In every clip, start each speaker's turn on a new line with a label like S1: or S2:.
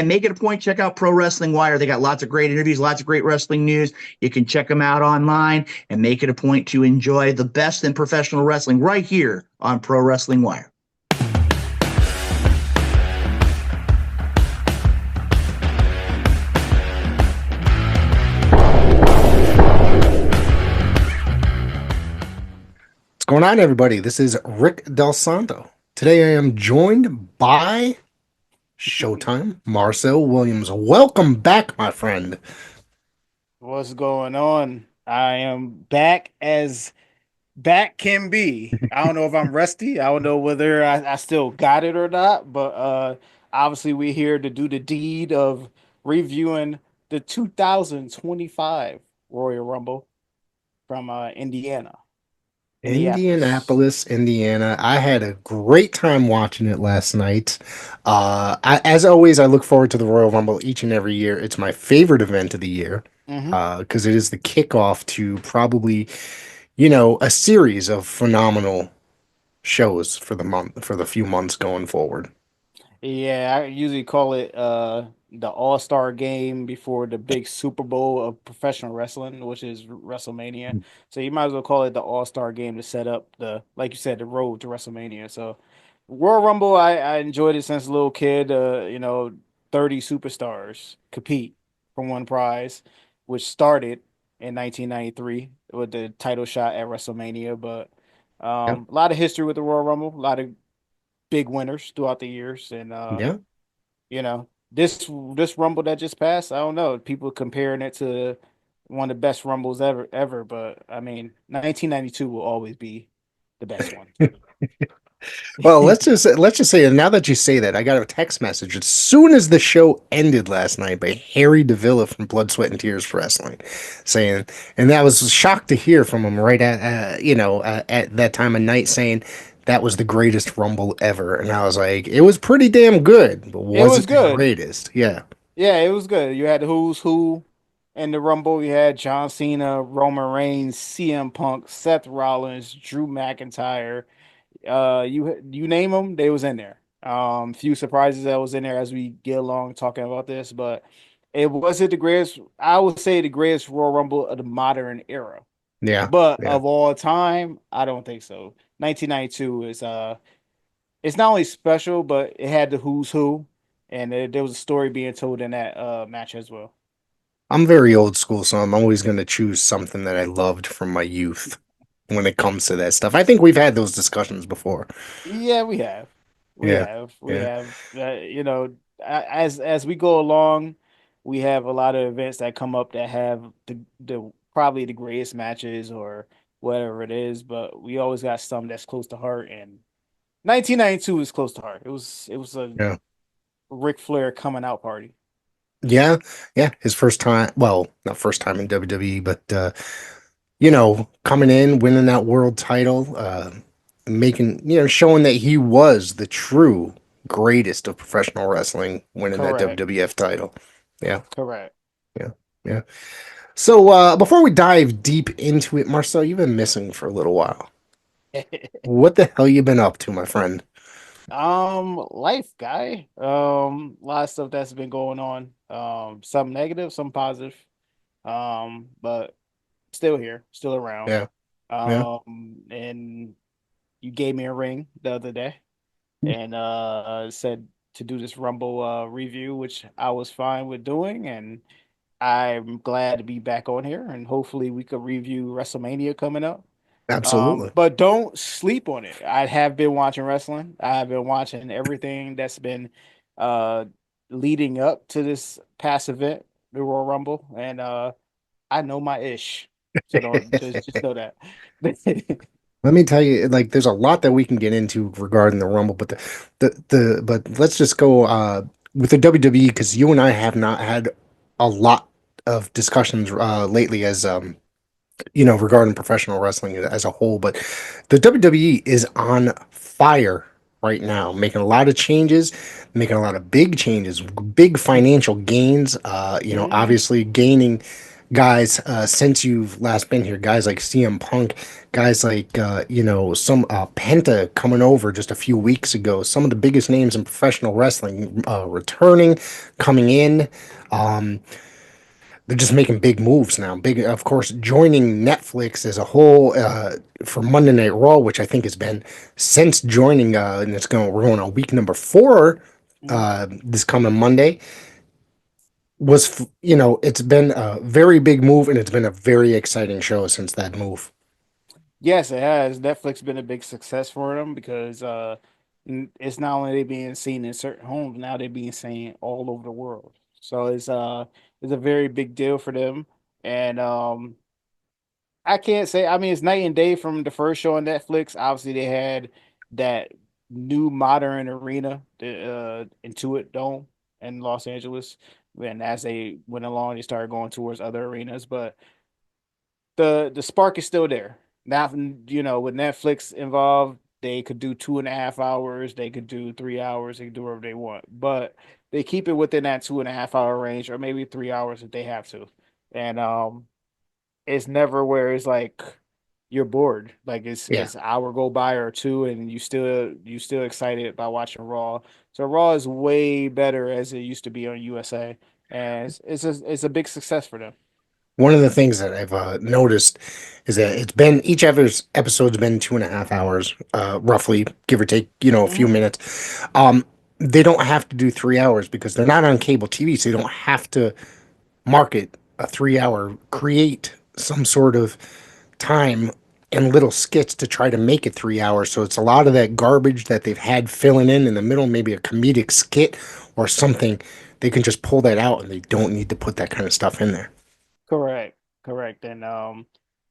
S1: make it a point, check out Pro Wrestling Wire. They got lots of great interviews, lots of great wrestling news. You can check them out online and make it a point to enjoy the best in professional wrestling right here on Pro Wrestling Wire.
S2: What's going on, everybody? This is Rick Del Santo. Today I am joined by Showtime, Marcel Williams. Welcome back, my friend.
S3: What's going on? I am back as back can be. I don't know if I'm rusty. I don't know whether I still got it or not, but obviously we're here to do the deed of reviewing the 2025 Royal Rumble from Indianapolis.
S2: Indianapolis, Indiana. I had a great time watching it last night. As always, I look forward to the Royal Rumble each and every year. It's my favorite event of the year
S3: Hmm.
S2: because it is the kickoff to probably, a series of phenomenal shows for the few months going forward.
S3: Yeah, I usually call it the All-Star game before the big Super Bowl of professional wrestling, which is WrestleMania. So you might as well call it the All-Star game to set up like you said, the road to WrestleMania. So Royal Rumble, I enjoyed it since a little kid. 30 superstars compete for one prize, which started in 1993 with the title shot at WrestleMania. But
S2: Yeah,
S3: a lot of history with the Royal Rumble, a lot of big winners throughout the years, and
S2: yeah.
S3: this Rumble that just passed, I don't know, people comparing it to one of the best Rumbles ever, but I mean, 1992 will always be the best one.
S2: Well, let's just say now that you say that, I got a text message as soon as the show ended last night by Harry Davila from Blood, Sweat, and Tears for Wrestling, saying, and that was shocked to hear from him right at that time of night, saying that was the greatest Rumble ever, and I was like, it was pretty damn good, but
S3: It
S2: was
S3: was
S2: it the
S3: good.
S2: greatest? Yeah,
S3: Yeah, it was good. You had the who's who in the Rumble. You had John Cena, Roman Reigns, CM Punk, Seth Rollins, Drew McIntyre. You name them, they was in there. Few surprises that was in there as we get along talking about this, but it wasn't the greatest. I would say the greatest Royal Rumble of the modern era,
S2: yeah,
S3: but
S2: yeah.
S3: of all time, I don't think so. 1992 is it's not only special, but it had the who's who, and there was a story being told in that match as well.
S2: I'm very old school, so I'm always going to choose something that I loved from my youth when it comes to that stuff. I think we've had those discussions before.
S3: Yeah, we have. We
S2: Yeah,
S3: have. We
S2: yeah.
S3: have. As we go along, we have a lot of events that come up that have the probably the greatest matches or whatever it is, but we always got some that's close to heart, and 1992 is close to heart. It was a
S2: Yeah.
S3: Ric Flair coming out party.
S2: Yeah, yeah, his first time, well, not first time in WWE, but coming in, winning that world title, making, showing that he was the true greatest of professional wrestling, winning that
S3: Correct.
S2: WWF title. Yeah,
S3: Correct.
S2: yeah, yeah. So, before we dive deep into it, Marcel, you've been missing for a little while. What the hell you been up to, my friend?
S3: Life guy. A lot of stuff that's been going on. Some negative, some positive. But still here, still around.
S2: Yeah, yeah,
S3: And you gave me a ring the other day and said to do this Rumble review, which I was fine with doing, and I'm glad to be back on here, and hopefully we could review WrestleMania coming up.
S2: absolutely.
S3: But don't sleep on it. I have been watching wrestling. I have been watching everything that's been uh leading up to this past event, the Royal Rumble, and I know my ish. So don't just know that.
S2: Let me tell you, like, there's a lot that we can get into regarding the Rumble, but but let's just go with the WWE because you and I have not had a lot of discussions lately as regarding professional wrestling as a whole. But the WWE is on fire right now, making a lot of changes, making a lot of big changes, big financial gains.
S3: Hmm.
S2: Obviously gaining. guys, since you've last been here, guys like CM Punk, guys like some Penta coming over just a few weeks ago. Some of the biggest names in professional wrestling returning, coming in. Um, they're just making big moves now. Big, of course, joining Netflix as a whole for Monday Night Raw, which I think has been since joining, and we're going on week number 4 this coming Monday. It's been a very big move, and it's been a very exciting show since that move.
S3: Yes, it has. Netflix been a big success for them because it's not only they being seen in certain homes, now they're being seen all over the world. So it's a very big deal for them. And I can't say, I mean, it's night and day from the first show on Netflix. Obviously, they had that new modern arena, the Intuit Dome in Los Angeles. And as they went along, they started going towards other arenas, but the spark is still there. Now, with Netflix involved, they could do 2.5 hours, they could do 3 hours, they can do whatever they want, but they keep it within that 2.5 hour range, or maybe 3 hours if they have to. And it's never where it's like you're bored. Like
S2: Yeah.
S3: it's an hour go by or two, and you still excited by watching Raw. So Raw is way better as it used to be on USA, and it's a big success for them.
S2: One of the things that I've noticed is that each episode's been 2.5 hours, roughly, give or take, a few
S3: Mhm.
S2: minutes. Um, they don't have to do 3 hours because they're not on cable TV, so they don't have to market a 3 hour, create some sort of time and little skits to try to make it 3 hours. So it's a lot of that garbage that they've had filling in the middle, maybe a comedic skit or something. They can just pull that out and they don't need to put that kind of stuff in there.
S3: Correct, correct, and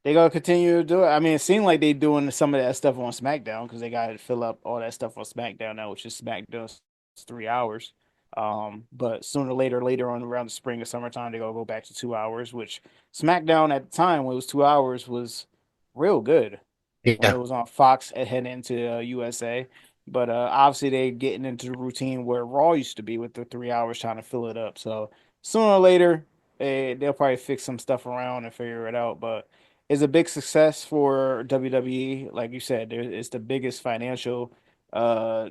S3: they gonna continue to do it. I mean, it seemed like they doing some of that stuff on SmackDown because they got to fill up all that stuff on SmackDown now, which is SmackDown's 3 hours. But sooner or later on around the spring or summertime, they gonna go back to 2 hours, which SmackDown at the time when it was 2 hours was real good when it
S2: Yeah.
S3: was on Fox and heading into USA. But obviously they getting into the routine where Raw used to be with the 3 hours trying to fill it up. So sooner or later they'll probably fix some stuff around and figure it out. But it's a big success for WWE. Like you said, it's the biggest financial uh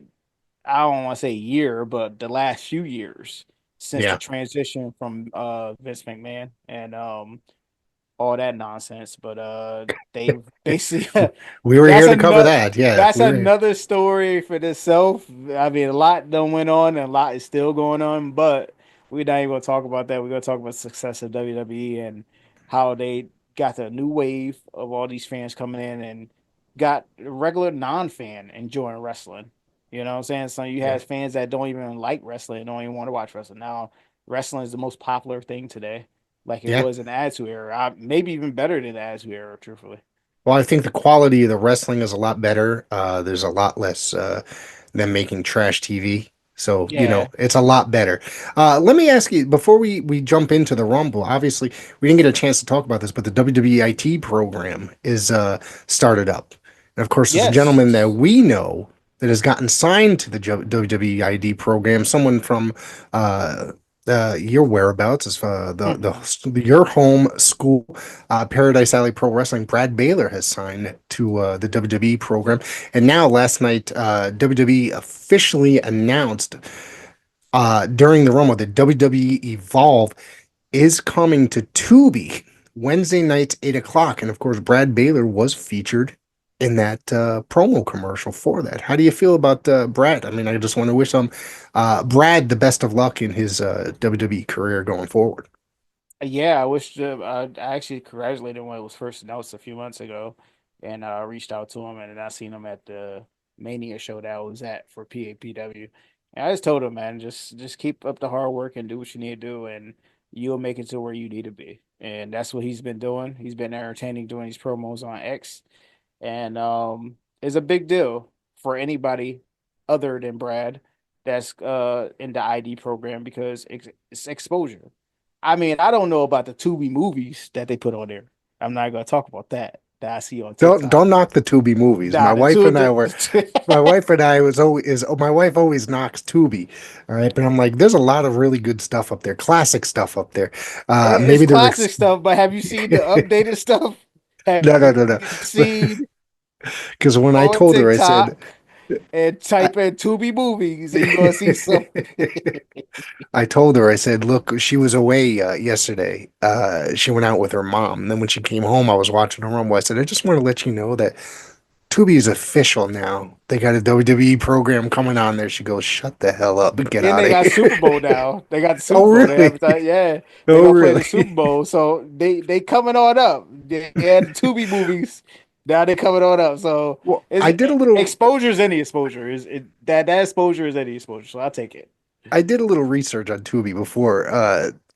S3: I don't want to say year, but the last few years since the
S2: Yeah.
S3: transition from Vince McMahon and all that nonsense. But they've basically
S2: We were
S3: that's
S2: here to cover
S3: another
S2: that. Yeah,
S3: that's
S2: we were here.
S3: another story for itself. I mean, a lot done went on and a lot is still going on, but we're not even gonna talk about that. We're gonna talk about the success of WWE and how they got the new wave of all these fans coming in and got regular non-fan enjoying wrestling. You know what I'm saying? So you
S2: Yeah.
S3: have fans that don't even like wrestling, don't even want to watch wrestling. Now, wrestling is the most popular thing today like it
S2: Yeah.
S3: was in the Attitude Era. Maybe even better than the Attitude Era, truthfully.
S2: Well, I think the quality of the wrestling is a lot better. There's a lot less them making trash TV. So,
S3: Yeah.
S2: it's a lot better. Let me ask you, before we jump into the Rumble, obviously we didn't get a chance to talk about this, but the WWE program is started up. And of course, there's a gentleman that
S3: Yes.
S2: we know that has gotten signed to the WWE program, someone from your whereabouts is your home school, Paradise Alley Pro Wrestling. Brad Baylor has signed to the WWE program, and now last night, WWE officially announced during the Rumble that WWE Evolve is coming to Tubi Wednesday nights 8 o'clock, and of course, Brad Baylor was featured in that promo commercial for that. How do you feel about Brad? I mean, I just want to wish Brad the best of luck in his WWE career going forward.
S3: Yeah, I wish I actually congratulated him when it was first announced a few months ago, and reached out to him, and I seen him at the Mania show that I was at for PAPW. And I just told him, man, just keep up the hard work and do what you need to do, and you'll make it to where you need to be. And that's what he's been doing. He's been entertaining doing these promos on X, and it's a big deal for anybody other than Brad that's in the ID program because it's exposure. I mean, I don't know about the Tubi movies that they put on there. I'm not gonna talk about that, that I see on
S2: Don't
S3: TikTok.
S2: knock the Tubi movies.
S3: Nah, the two the,
S2: My wife always knocks Tubi. All right, but I'm like, there's a lot of really good stuff up there, classic stuff up there.
S3: it's
S2: Maybe they're
S3: classic stuff, but have you seen the updated stuff? Have
S2: no.
S3: you seen
S2: Because when I
S3: on
S2: told her, I said,
S3: TikTok and
S2: I,
S3: type in Tubi movies and you're gonna see some.
S2: I told her, I said, look, she was away yesterday. She went out with her mom. And then when she came home, I was watching her Rumble. I said, I just want to let you know that Tubi is official now. They got a WWE program coming on there. She goes, shut the hell up and get
S3: And
S2: out
S3: they
S2: of
S3: got
S2: here.
S3: Super Bowl now. They got the
S2: Oh,
S3: Super Bowl. They
S2: really?
S3: advertise. Yeah, they
S2: Oh,
S3: gonna play the
S2: really?
S3: Super Bowl. So they coming on up. They had the Tubi movies. Now they're coming on up. So
S2: Well,
S3: is
S2: I did a little.
S3: exposure is any exposure. Is it that exposure is any exposure. So I'll take it.
S2: I did a little research on Tubi before,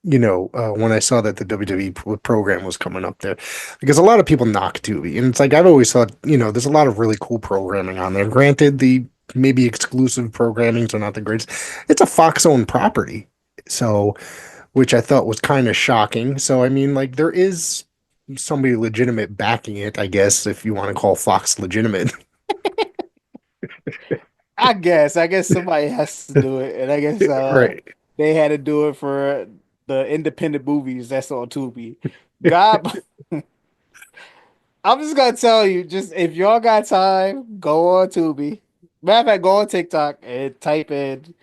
S2: when I saw that the WWE program was coming up there, because a lot of people knock Tubi, and it's like I've always thought, there's a lot of really cool programming on there. Granted, the maybe exclusive programming are not the greatest. It's a Fox-owned property, so which I thought was kind of shocking. So I mean, like there is somebody legitimate backing it, I guess, if you want to call Fox legitimate.
S3: I guess somebody has to do it, and I guess
S2: Right.
S3: they had to do it for the independent movies that's on Tubi. God, I'm just gonna tell you, just if y'all got time, go on Tubi. Matter of fact, go on TikTok and type in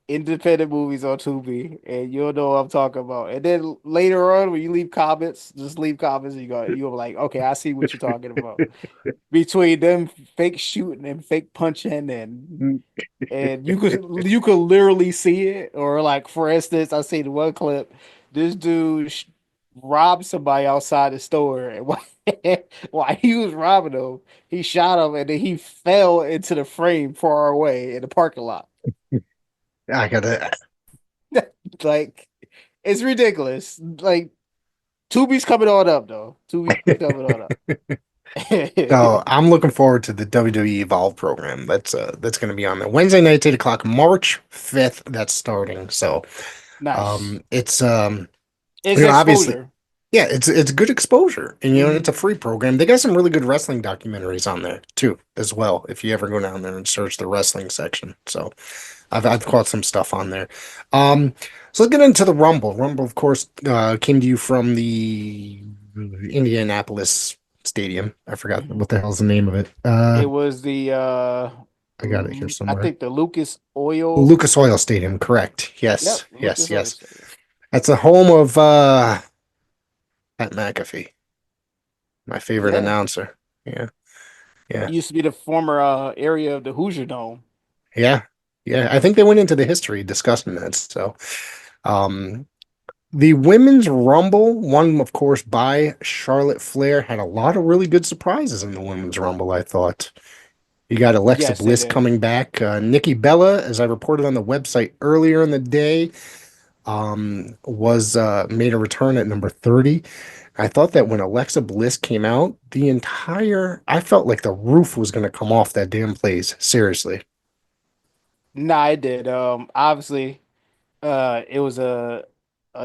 S3: independent movies on Tubi, and you'll know what I'm talking about. And then later on, when you leave comments, just leave comments. You're like, okay, I see what you're talking about. Between them fake shooting and fake punching, and you could literally see it. Or like for instance, I seen one clip. This dude robbed somebody outside the store, and while he was robbing them, he shot him, and then he fell into the frame far away in the parking lot.
S2: I gotta.
S3: Like it's ridiculous. Like Tubi's coming on up though. Tubi's coming on up.
S2: So I'm looking forward to the WWE Evolve program. That's going to be on there Wednesday night, 8 o'clock, March 5th. That's starting. So
S3: Nice.
S2: it's
S3: It's
S2: obviously,
S3: exposure.
S2: yeah, it's good exposure, and it's a
S3: Mhm.
S2: free program. They got some really good wrestling documentaries on there too, as well. If you ever go down there and search the wrestling section, so I've caught some stuff on there. Um, so let's get into the Rumble. Rumble, of course, came to you from the Indianapolis Stadium. I forgot what the hell's the name of it.
S3: It was the
S2: I got it here
S3: I
S2: somewhere.
S3: think the Lucas Oil.
S2: Lucas Oil Stadium, correct.
S3: Yep,
S2: Yes, yes,
S3: Lucas Oil
S2: yes.
S3: Stadium.
S2: That's the home of Pat McAfee, my favorite
S3: Yeah.
S2: announcer. Yeah, yeah,
S3: It used to be the former area of the Hoosier Dome.
S2: yeah, yeah. I think they went into the history discussing that. So, um, the women's rumble, won, of course, by Charlotte Flair, had a lot of really good surprises in the women's rumble, I thought. You got Alexa
S3: Yes, they
S2: Bliss
S3: did.
S2: coming back. Nikki Bella, as I reported on the website earlier in the day, was made a return at number 30. I thought that when Alexa Bliss came out, I felt like the roof was going to come off that damn place. Seriously.
S3: Nah, it did. Obviously, it was a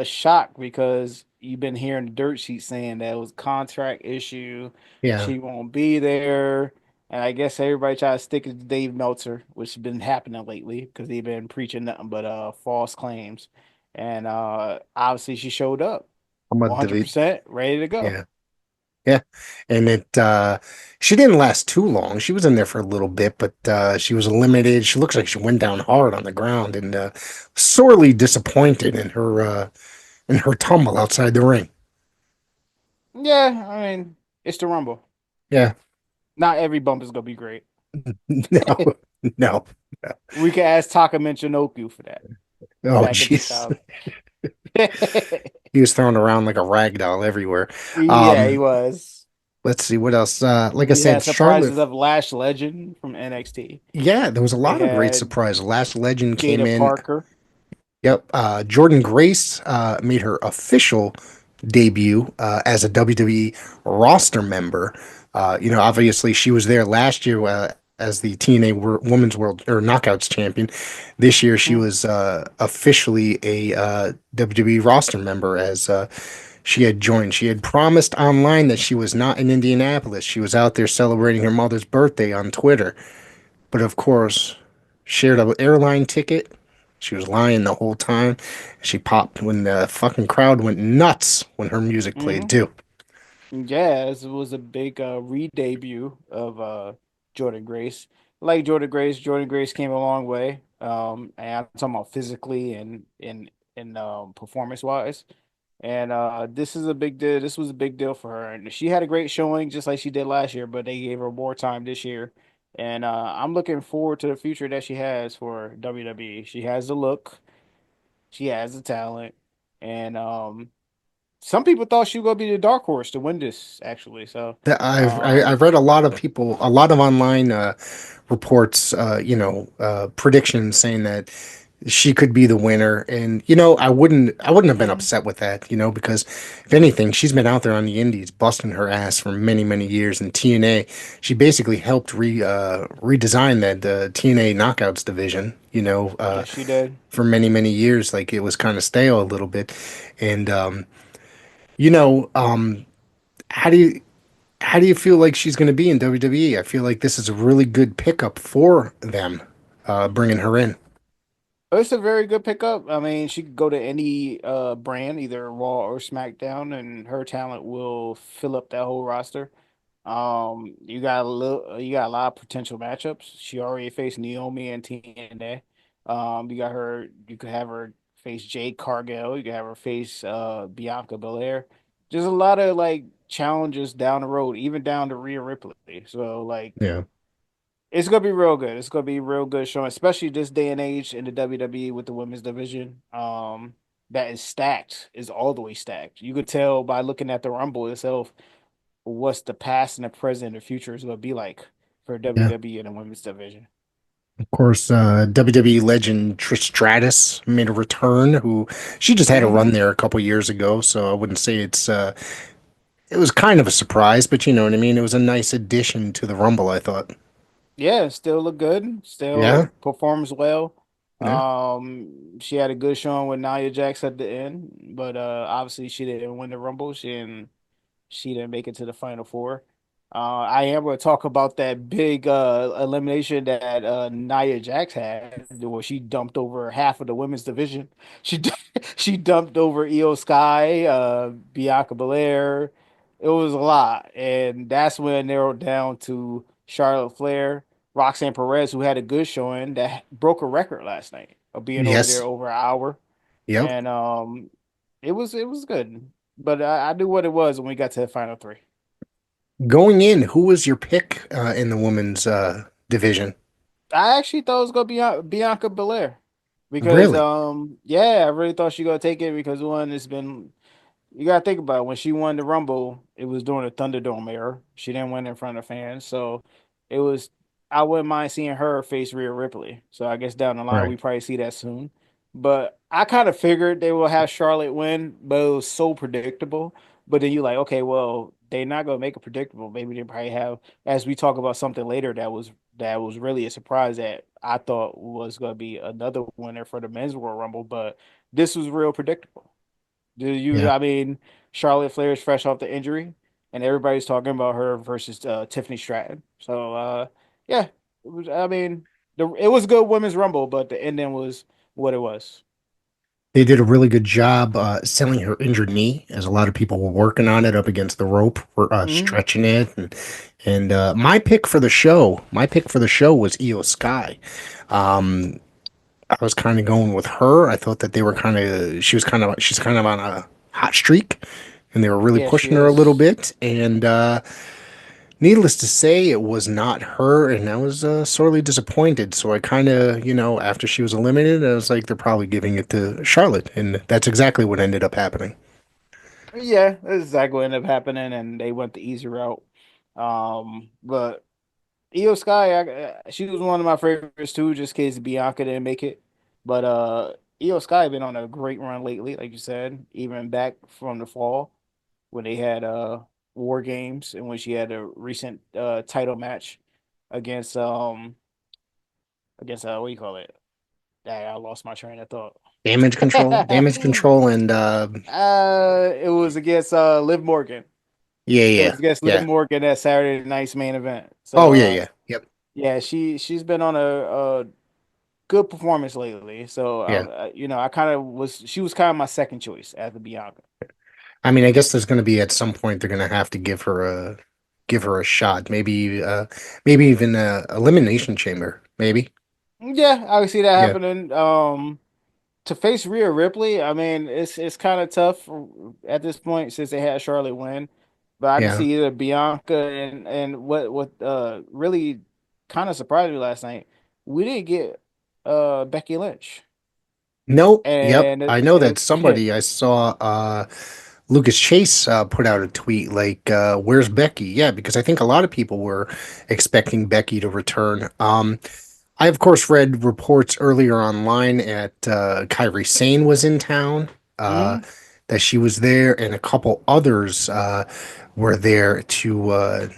S3: shock because you've been hearing the dirt sheet saying that it was a contract issue.
S2: Yeah.
S3: She won't be there. And I guess everybody try to stick it to Dave Meltzer, which has been happening lately because they've been preaching nothing but false claims. And obviously she showed up
S2: I'm gonna delete.
S3: 100% ready to go.
S2: Yeah. Yeah. And she didn't last too long. She was in there for a little bit, but she was eliminated. She looks like she went down hard on the ground and sorely disappointed in her tumble outside the ring.
S3: Yeah, I mean, it's the Rumble.
S2: Yeah.
S3: Not every bump is gonna be great.
S2: No, no.
S3: We can ask Taka Michinoku for that.
S2: Oh,
S3: Back in
S2: jeez.
S3: 2000.
S2: He was thrown around like a rag doll everywhere.
S3: Yeah, he was.
S2: Let's see what else. Like I
S3: We had
S2: said,
S3: surprises
S2: Charlotte.
S3: of Lash Legend from NXT.
S2: Yeah, there was a
S3: We
S2: lot of great
S3: had
S2: surprises. Last Legend came
S3: Jada
S2: in.
S3: Parker.
S2: Yep. Jordan Grace made her official debut as a WWE roster member. Obviously she was there last year as the TNA Women's World or Knockouts champion. This year she
S3: Mhm.
S2: was officially a WWE roster member as she had joined. She had promised online that she was not in Indianapolis. She was out there celebrating her mother's birthday on Twitter. But of course, shared an airline ticket. She was lying the whole time. She popped when the fucking crowd went nuts when her music played
S3: Hmm.
S2: too.
S3: Yeah, it was a big re-debut of Jordan Grace. Like Jordan Grace came a long way. And I'm talking about physically and performance wise. And this is a big deal. This was a big deal for her. And she had a great showing just like she did last year, but they gave her more time this year. And I'm looking forward to the future that she has for WWE. She has the look, she has the talent, and some people thought she was gonna be the dark horse to win this, actually. So,
S2: I've read a lot of people, a lot of online reports, predictions saying that she could be the winner, and I wouldn't have been
S3: mhm.
S2: upset with that, because if anything, she's been out there on the indies busting her ass for many many years. In TNA, she basically helped redesign that TNA Knockouts division,
S3: Yes, she did.
S2: for many many years. Like it was kind of stale a little bit, and you know, um, how do you feel like she's going to be in WWE? I feel like this is a really good pickup for them, bringing her in.
S3: It's a very good pickup. I mean, she could go to any brand, either Raw or SmackDown, and her talent will fill up that whole roster. You got a lot of potential matchups. She already faced Naomi and TNA. You could have her face Jade Cargill. You could have her face Bianca Belair. Just a lot of like challenges down the road, even down to Rhea Ripley. So like
S2: Yeah.
S3: it's gonna be real good. It's gonna be real good showing, especially this day and age in the WWE with the women's division. That is stacked, is all the way stacked. You could tell by looking at the Rumble itself what's the past and the present and the future is gonna be like for
S2: Yeah.
S3: WWE in the women's division.
S2: Of course, WWE legend Trish Stratus made a return. Who she just had a run
S3: Hmm.
S2: there a couple years ago, so I wouldn't say it's. It was kind of a surprise, but you know what I mean. It was a nice addition to the Rumble, I thought.
S3: Yeah, still look good,
S2: Yeah.
S3: still performs well.
S2: Yeah.
S3: She had a good showing with Nia Jax at the end, but obviously she didn't win the Rumble. She didn't make it to the final four. I am going to talk about that big elimination that Nia Jax had, where she dumped over half of the women's division. She she dumped over Io Sky, Bianca Belair. It was a lot, and that's when it narrowed down to Charlotte Flair, Roxanne Perez, who had a good showing that broke a record last night of being over there
S2: Yes.
S3: over an hour,
S2: Yep.
S3: and it was good. But I knew what it was when we got to the final three.
S2: Going in, who was your pick in the women's division?
S3: I actually thought it was gonna be Bianca Belair because
S2: Really?
S3: yeah, I really thought she gonna take it because one, it's been you gotta think about it. When she won the Rumble, it was during the Thunderdome era. She didn't win in front of fans, so it was. I wouldn't mind seeing her face Rhea Ripley. So I guess down the line we
S2: Right.
S3: probably see that soon. But I kind of figured they will have Charlotte win, but it was so predictable. But then you like, okay, well, they're not gonna make it predictable. Maybe they probably have, as we talk about something later that was really a surprise that I thought was gonna be another winner for the men's Royal Rumble, but this was real predictable.
S2: Yeah.
S3: I mean, Charlotte Flair is fresh off the injury, and everybody's talking about her versus Tiffany Stratton. So, yeah, I mean, it was a good women's rumble, but the ending was what it was.
S2: They did a really good job selling her injured knee, as a lot of people were working on it up against the rope,
S3: Hmm.
S2: stretching it, and my pick for the show was Io Sky. Um, I was kind of going with her. I thought that they were she's kind of on a hot streak, and they were really
S3: Yeah, she
S2: pushing her a little
S3: is.
S2: bit. And needless to say, it was not her, and I was sorely disappointed. So I kind of, after she was eliminated, I was like, they're probably giving it to Charlotte, and that's exactly what ended up happening.
S3: Yeah, that's exactly what ended up happening, and they went the easy route. But Io Sky, she was one of my favorites too, just in case Bianca didn't make it. But Io Sky been on a great run lately, like you said, even back from the fall when they had War Games and when she had a recent title match against against what do you call it? Dang, I lost my train of thought.
S2: Damage control, and
S3: It was against Liv Morgan.
S2: yeah,
S3: It
S2: yeah,
S3: was against Liv
S2: yeah.
S3: Morgan at Saturday night's main event.
S2: Oh
S3: So
S2: yeah, yeah, yep,
S3: yeah, she's been on a good performance lately. So
S2: yeah.
S3: I kind of was she was kind of my second choice after Bianca.
S2: I mean, I guess there's going to be at some point they're going to have to give her a shot. Maybe even a elimination chamber. Maybe.
S3: Yeah, I can see that
S2: Yeah,
S3: happening. To face Rhea Ripley, I mean, it's kind of tough at this point since they had Charlotte win. But I can
S2: yeah.
S3: see either Bianca and what really kind of surprised me last night, we didn't get Becky Lynch.
S2: No, yep.
S3: And
S2: I know that
S3: yeah.
S2: somebody I saw Lucas Chase put out a tweet like, "Where's Becky?" Yeah, because I think a lot of people were expecting Becky to return. I of course read reports earlier online at Kairi Sane was in town, uh,
S3: Mhm.
S2: that she was there, and a couple others were there to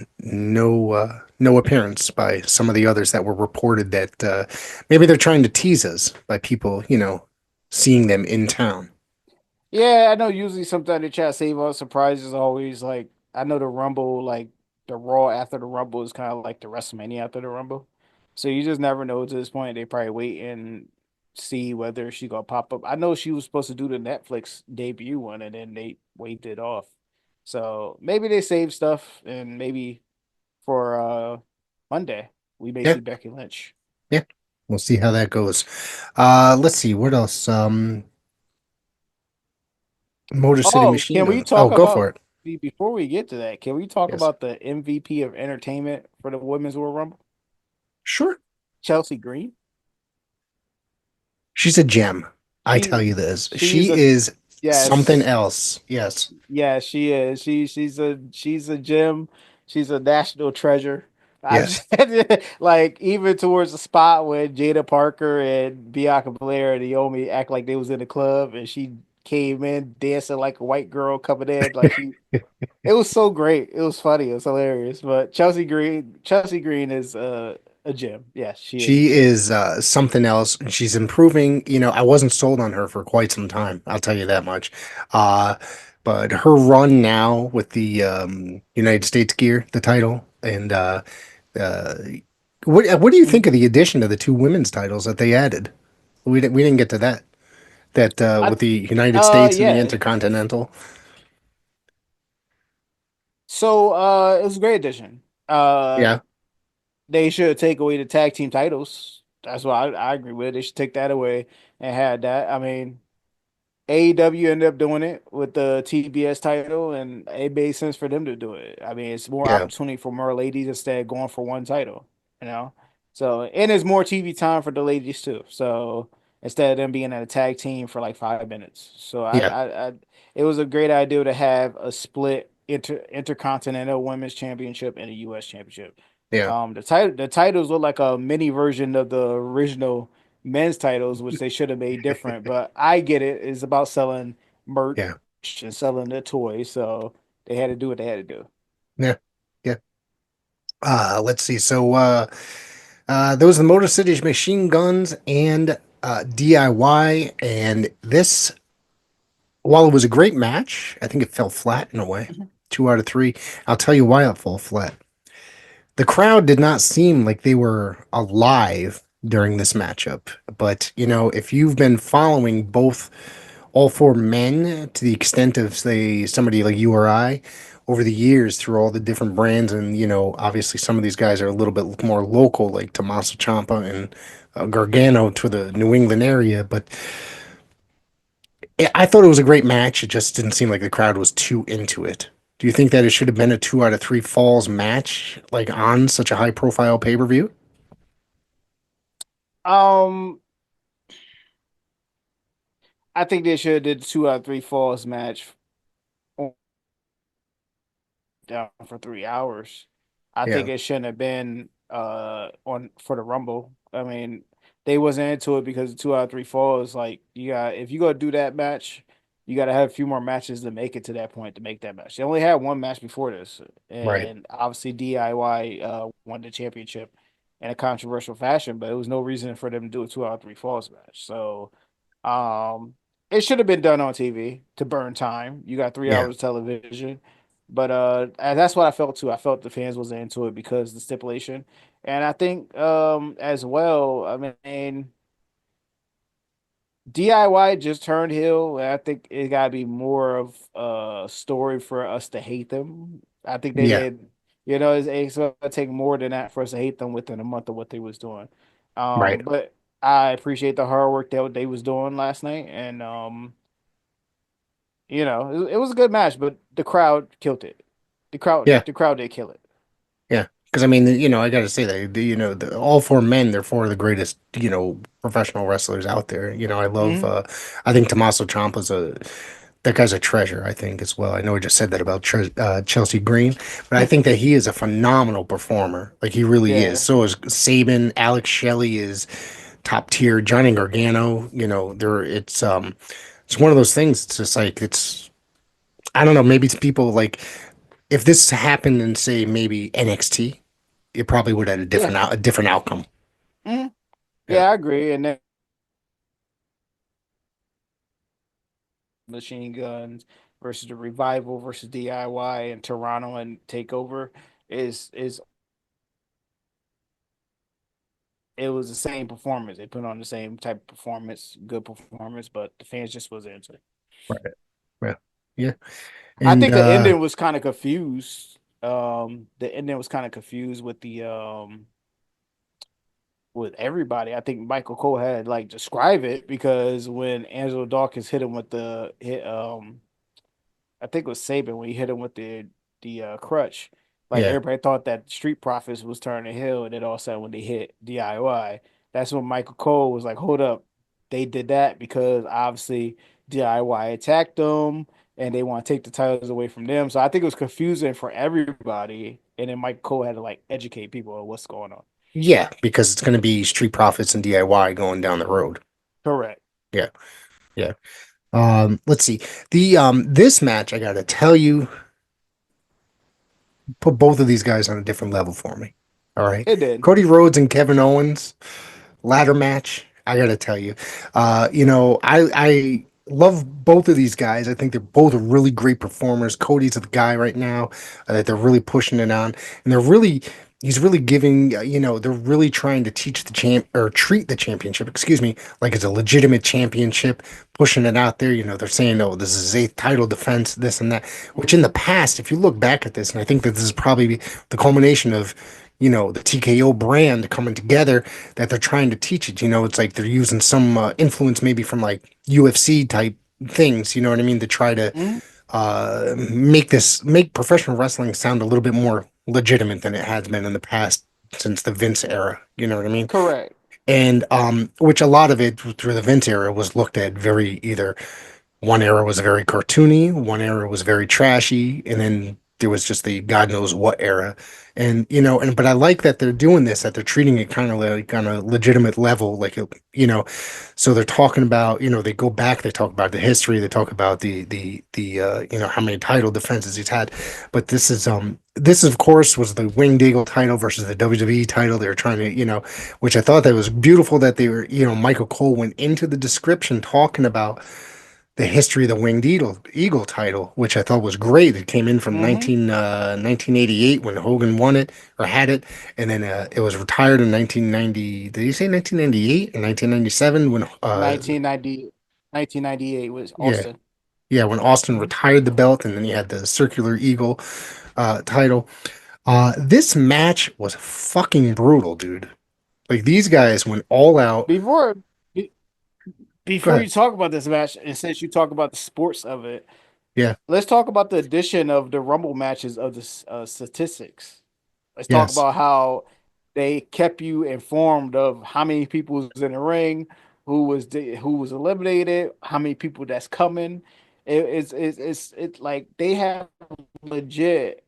S2: no appearance by some of the others that were reported that maybe they're trying to tease us by people, seeing them in town.
S3: Yeah, I know usually sometimes they try to save us surprises always like I know the Rumble, like the Raw after the Rumble is kind of like the WrestleMania after the Rumble. So you just never know to this point. They probably wait and see whether she gonna pop up. I know she was supposed to do the Netflix debut one and then they waved it off. So maybe they save stuff and maybe for Monday we may
S2: Yeah,
S3: see Becky Lynch.
S2: yeah. We'll see how that goes. Let's see what else. Motor City
S3: Oh,
S2: Machine
S3: can we
S2: Gun. Oh,
S3: talk
S2: go for
S3: about
S2: it.
S3: before we get to that? Can we talk
S2: Yes,
S3: about the MVP of entertainment for the Women's World Rumble?
S2: sure.
S3: Chelsea Green.
S2: She's a gem. I tell
S3: She
S2: you this.
S3: she's
S2: She
S3: a
S2: is something
S3: yes.
S2: else. Yes.
S3: Yeah, she is. She's a gem. She's a national treasure. I
S2: Yes.
S3: just like even towards the spot when Jada Parker and Bianca Belair and Naomi act like they was in the club and she came in dancing like a white girl coming in like she it was so great. It was funny. It was hilarious. But Chelsea Green is a gem. Yes, she is a
S2: She
S3: gem.
S2: is something else. She's improving. I wasn't sold on her for quite some time. I'll tell you that much. Uh, but her run now with the United States gear, the title, and uh, what do you think of the addition of the two women's titles that they added? We didn't get to that. That
S3: I
S2: with the United States and the
S3: yeah.
S2: Intercontinental.
S3: So it was a great addition.
S2: Yeah,
S3: They should take away the tag team titles. That's what I agree with. They should take that away and had that. I mean, AEW ended up doing it with the TBS title, and it made sense for them to do it. I mean, it's more
S2: yeah,
S3: opportunity for more ladies instead of going for one title, you know? So, and it's more TV time for the ladies too. So, instead of them being at a tag team for like 5 minutes. So,
S2: yeah,
S3: it was a great idea to have a split intercontinental women's championship and a US championship.
S2: yeah,
S3: The titles look like a mini version of the original men's titles, which they should have made different. But I get it. It's about selling merch
S2: yeah,
S3: and selling the toys. So they had to do what they had to do.
S2: yeah, yeah. Let's see. So there was the Motor City Machine Guns and DIY, and this, while it was a great match, I think it fell flat in a way.
S3: Mhm.
S2: 2 out of 3. I'll tell you why it fell flat. The crowd did not seem like they were alive during this matchup. But, if you've been following all four men to the extent of, say, somebody like you or I, over the years through all the different brands, and, obviously some of these guys are a little bit more local, like Tommaso Ciampa and Gargano to the New England area. But I thought it was a great match. It just didn't seem like the crowd was too into it. Do you think that it should have been a 2 out of 3 falls match, like on such a high profile pay per view?
S3: Um, I think they should have did 2 out of 3 falls match down for 3 hours. I think
S2: Yeah,
S3: it shouldn't have been on for the Rumble. I mean, they wasn't into it because 2 out of 3 falls. Like you got if you go do that match, you got to have a few more matches to make it to that point to make that match. They only had one match before this,
S2: right.
S3: and obviously DIY won the championship in a controversial fashion, but it was no reason for them to do a 2 out of 3 falls match. So Um, it should have been done on TV to burn time. You got three
S2: Yeah,
S3: hours of television, but and that's what I felt too. I felt the fans wasn't into it because the stipulation, and I think as well. I mean, DIY just turned heel. And I think it gotta be more of a story for us to hate them. I think they
S2: yeah,
S3: did. It's gonna take more than that for us to hate them within a month of what they was doing.
S2: right.
S3: But I appreciate the hard work that they was doing last night, and it was a good match, but the crowd killed it. The crowd,
S2: Yeah,
S3: the crowd did kill it.
S2: yeah. Because I mean, I got to say that all four men, they're four of the greatest, professional wrestlers out there. I love.
S3: Hmm.
S2: I think Tommaso Ciampa's that guy's a treasure. I think as well. I know I just said that about Chelsea Green, but I think that he is a phenomenal performer. Like he really is.
S3: Yeah,
S2: So is Saban. Alex Shelley is top tier. Johnny Gargano. It's one of those things. It's just like it's. I don't know. Maybe it's people like if this happened in say maybe NXT, it probably would have had
S3: yeah,
S2: a different outcome.
S3: hmm,
S2: Yeah.
S3: yeah. I agree. And then Machine Guns versus the Revival versus DIY and Toronto and Takeover is it was the same performance. They put on the same type of performance, good performance, but the fans just wasn't into it.
S2: Right. Yeah. Yeah.
S3: I
S2: And
S3: think the ending was kind of confused. The ending was kind of confused with the with everybody. I think Michael Cole had like describe it because when Angelo Dawkins hit him with the hit, I think it was Saban when he hit him with the crutch. Like
S2: yeah.
S3: everybody thought that Street Profits was turning heel, and then all of a sudden when they hit DIY, that's when Michael Cole was like, "Hold up, they did that because obviously DIY attacked them, and they want to take the titles away from them." So I think it was confusing for everybody, and then Michael Cole had to like educate people on what's going on.
S2: Yeah, because it's going to be Street Profits and DIY going down the road.
S3: Correct.
S2: Yeah. Yeah. Let's see. The this match, I got to tell you, put both of these guys on a different level for me. All right.
S3: It did.
S2: Cody Rhodes and Kevin Owens ladder match. I got to tell you, I love both of these guys. I think they're both really great performers. Cody's the guy right now that they're really pushing it on, and he's really giving, they're really trying to teach the champ or treat the championship, excuse me, like it's a legitimate championship, pushing it out there. They're saying, oh, this is a title defense, this and that, which in the past, if you look back at this, and I think that this is probably the culmination of, the TKO brand coming together that they're trying to teach it. It's like they're using some influence maybe from like UFC type things, you know what I mean, to try to
S3: Mhm.
S2: make professional wrestling sound a little bit more legitimate than it has been in the past since the Vince era. You know what I mean?
S3: Correct.
S2: And which a lot of it through the Vince era was looked at very either one era was very cartoony, one era was very trashy, and then there was just the God knows what era. And but I like that they're doing this, that they're treating it kind of like on a legitimate level, like so they're talking about, they go back, they talk about the history, they talk about the how many title defenses he's had. But this of course was the Winged Eagle title versus the WWE title. They were trying to, which I thought that was beautiful that they were, Michael Cole went into the description talking about the history of the Eagle title, which I thought was great. It came in from
S3: Hmm.
S2: 1988 when Hogan won it or had it, and then it was retired in 1990. Did you say 1998 or 1997 when
S3: 1990, 1998 was
S2: yeah,
S3: Austin.
S2: yeah, when Austin
S3: Mhm.
S2: retired the belt, and then he had the Circular Eagle title. This match was fucking brutal, dude. Like these guys went all out.
S3: Before be-
S2: Go
S3: before
S2: ahead.
S3: you talk about this match, and since you talk about the sports of it,
S2: Yeah,
S3: let's talk about the addition of the Rumble matches of the statistics. Let's talk
S2: yes,
S3: about how they kept you informed of how many people was in the ring, who was eliminated, how many people that's coming. It's like they have legit.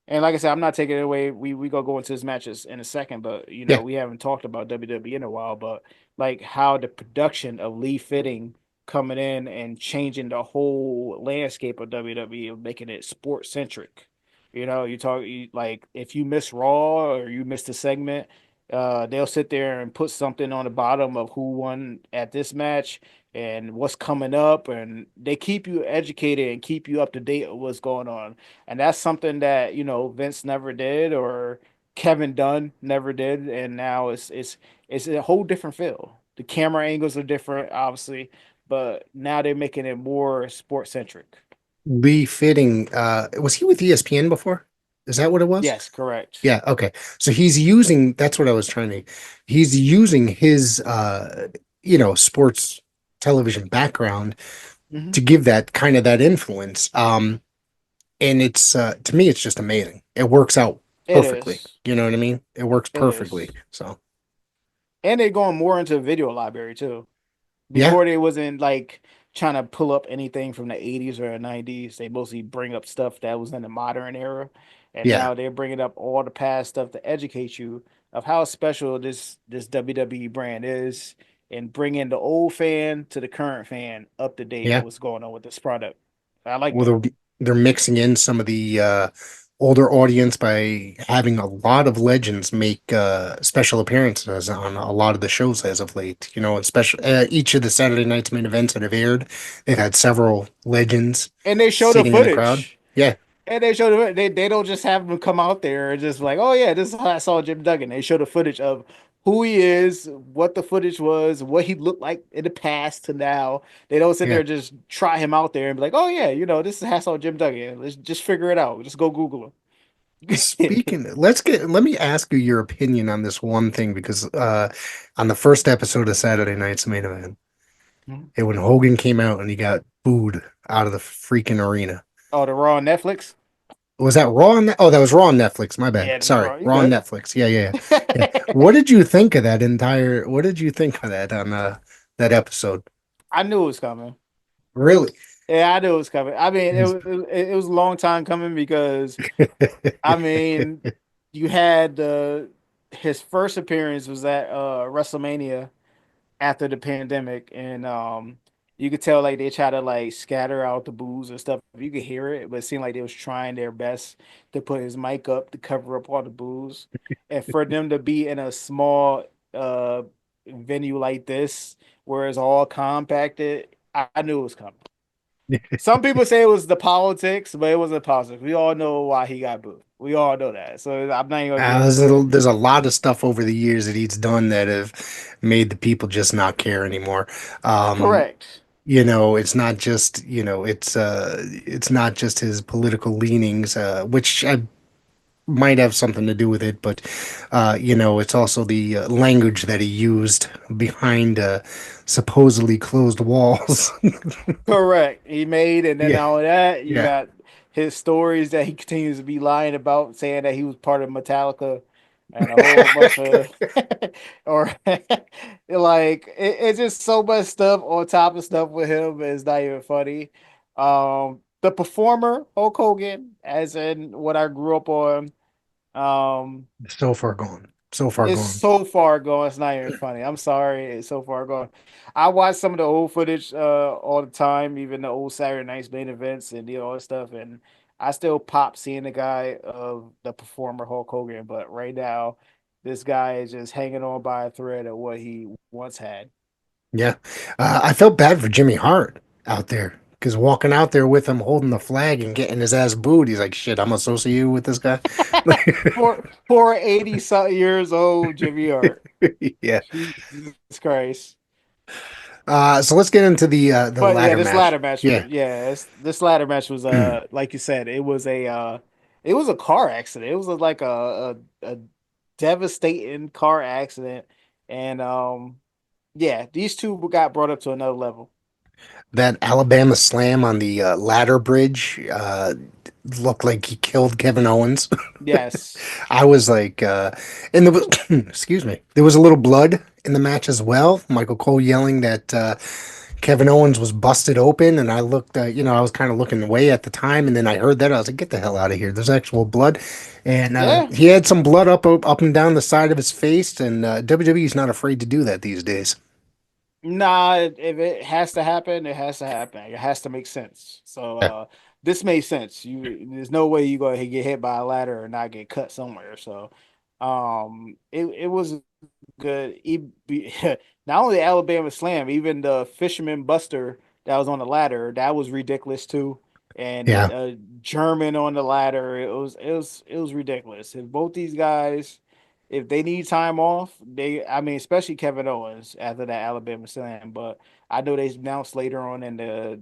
S3: And like I said, I'm not taking it away. We gonna go into his matches in a second, but
S2: yeah,
S3: we haven't talked about WWE in a while. But like how the production of Lee Fitting coming in and changing the whole landscape of WWE, of making it sports centric. You talk like if you miss Raw or you missed a segment, They'll sit there and put something on the bottom of who won at this match and what's coming up, and they keep you educated and keep you up to date with what's going on. And that's something that, Vince never did, or Kevin Dunn never did, and now it's a whole different feel. The camera angles are different, obviously, but now they're making it more sports centric.
S2: Lee Fitting, was he with ESPN before? Is that what it was?
S3: Yes, correct.
S2: Yeah, okay. So he's using, that's what I was trying to, he's using his sports television background
S3: Hmm.
S2: to give that kind of that influence. And it's to me it's just amazing. It works out
S3: It
S2: perfectly.
S3: is.
S2: You know what I mean? It works
S3: It
S2: perfectly.
S3: is.
S2: So,
S3: And they're going more into video library too.
S2: yeah.
S3: Before they wasn't like trying to pull up anything from the 80s or 90s. They mostly bring up stuff that was in the modern era. And
S2: Yeah.
S3: now they're bringing up all the past stuff to educate you of how special this WWE brand is, and bringing the old fan to the current fan up to date
S2: Yeah.
S3: what's going on with this product. I like that.
S2: Well, they're mixing in some of the older audience by having a lot of legends make special appearances on a lot of the shows as of late. You know, especially each of the Saturday night's main events that have aired, they've had several legends
S3: And they show the
S2: sitting in the crowd.
S3: footage.
S2: Yeah,
S3: And they show they don't just have him come out there and just like, oh yeah, this is how I saw Jim Duggan. They show the footage of who he is, what the footage was, what he looked like in the past to now. They don't sit there
S2: yeah.
S3: and just try him out there and be like, oh yeah, this is how I saw Jim Duggan. Let's just figure it out. Just go Google him.
S2: Let me ask you your opinion on this one thing because on the first episode of Saturday night's main event, when Hogan came out and he got booed out of the freaking arena.
S3: Oh, the Raw on Netflix?
S2: Was that Raw on oh, that was Raw on Netflix. My bad.
S3: Yeah, the
S2: Sorry.
S3: Raw. You
S2: Raw on
S3: good?
S2: Netflix. Yeah, yeah, yeah. Yeah. What did you think of that entire what did you think of that on that episode?
S3: I knew it was coming.
S2: Really?
S3: Yeah, I knew it was coming. I mean, it was a long time coming because I mean, you had his first appearance was at WrestleMania after the pandemic, and you could tell like they try to like scatter out the booze and stuff. You could hear it, but it seemed like they was trying their best to put his mic up to cover up all the booze, and for them to be in a small uh venue like this where it's all compacted, I knew it was coming. Some people say it was the politics, but it wasn't politics. We all know why he got booed. We all know that. So I'm not even gonna get into it.
S2: There's a lot of stuff over the years that he's done that have made the people just not care anymore. Um,
S3: Correct.
S2: it's not just, it's not just his political leanings, which I might have something to do with it, but it's also the language that he used behind supposedly closed walls.
S3: Correct. He made, and then
S2: Yeah,
S3: all of that, you
S2: yeah.
S3: got his stories that he continues to be lying about, saying that he was part of Metallica and a whole bunch of, or like it's just so much stuff on top of stuff with him. It's not even funny. The performer Hulk Hogan, as in what I grew up on, um,
S2: So far gone. So far
S3: it's
S2: gone.
S3: so far gone. It's not even funny. I'm sorry. It's so far gone. I watch some of the old footage all the time, even the old Saturday Night's main events and all that stuff, and I still pop seeing the guy of the performer Hulk Hogan. But right now, this guy is just hanging on by a thread of what he once had.
S2: Yeah. I felt bad for Jimmy Hart out there because walking out there with him holding the flag and getting his ass booed, he's like, shit, I'm associated with this guy.
S3: For 80 something years old Jimmy Hart.
S2: Yeah.
S3: Jesus Christ.
S2: So let's get into the
S3: But yeah,
S2: ladder
S3: this
S2: match.
S3: ladder match was
S2: Yeah.
S3: this ladder match was like you said, it was a car accident. It was like a devastating car accident. And yeah, these two got brought up to another level.
S2: That Alabama slam on the ladder bridge looked like he killed Kevin Owens.
S3: Yes.
S2: I was like, and there was, excuse me, there was a little blood in the match as well. Michael Cole yelling that Kevin Owens was busted open, and I looked, I was kind of looking away at the time, and then I heard that I was like, get the hell out of here. There's actual blood, and
S3: Yeah.
S2: he had some blood up and down the side of his face, and WWE is not afraid to do that these days.
S3: Nah, if it has to happen, it has to happen. It has to make sense. So
S2: Yeah.
S3: this made sense. There's no way you go ahead and get hit by a ladder or not get cut somewhere. So It was good. Not only the Alabama Slam, even the Fisherman Buster that was on the ladder, that was ridiculous too. And
S2: Yeah.
S3: German on the ladder, it was ridiculous. If both these guys, if they need time off, I mean, especially Kevin Owens after that Alabama Slam, but I know they announced later on in the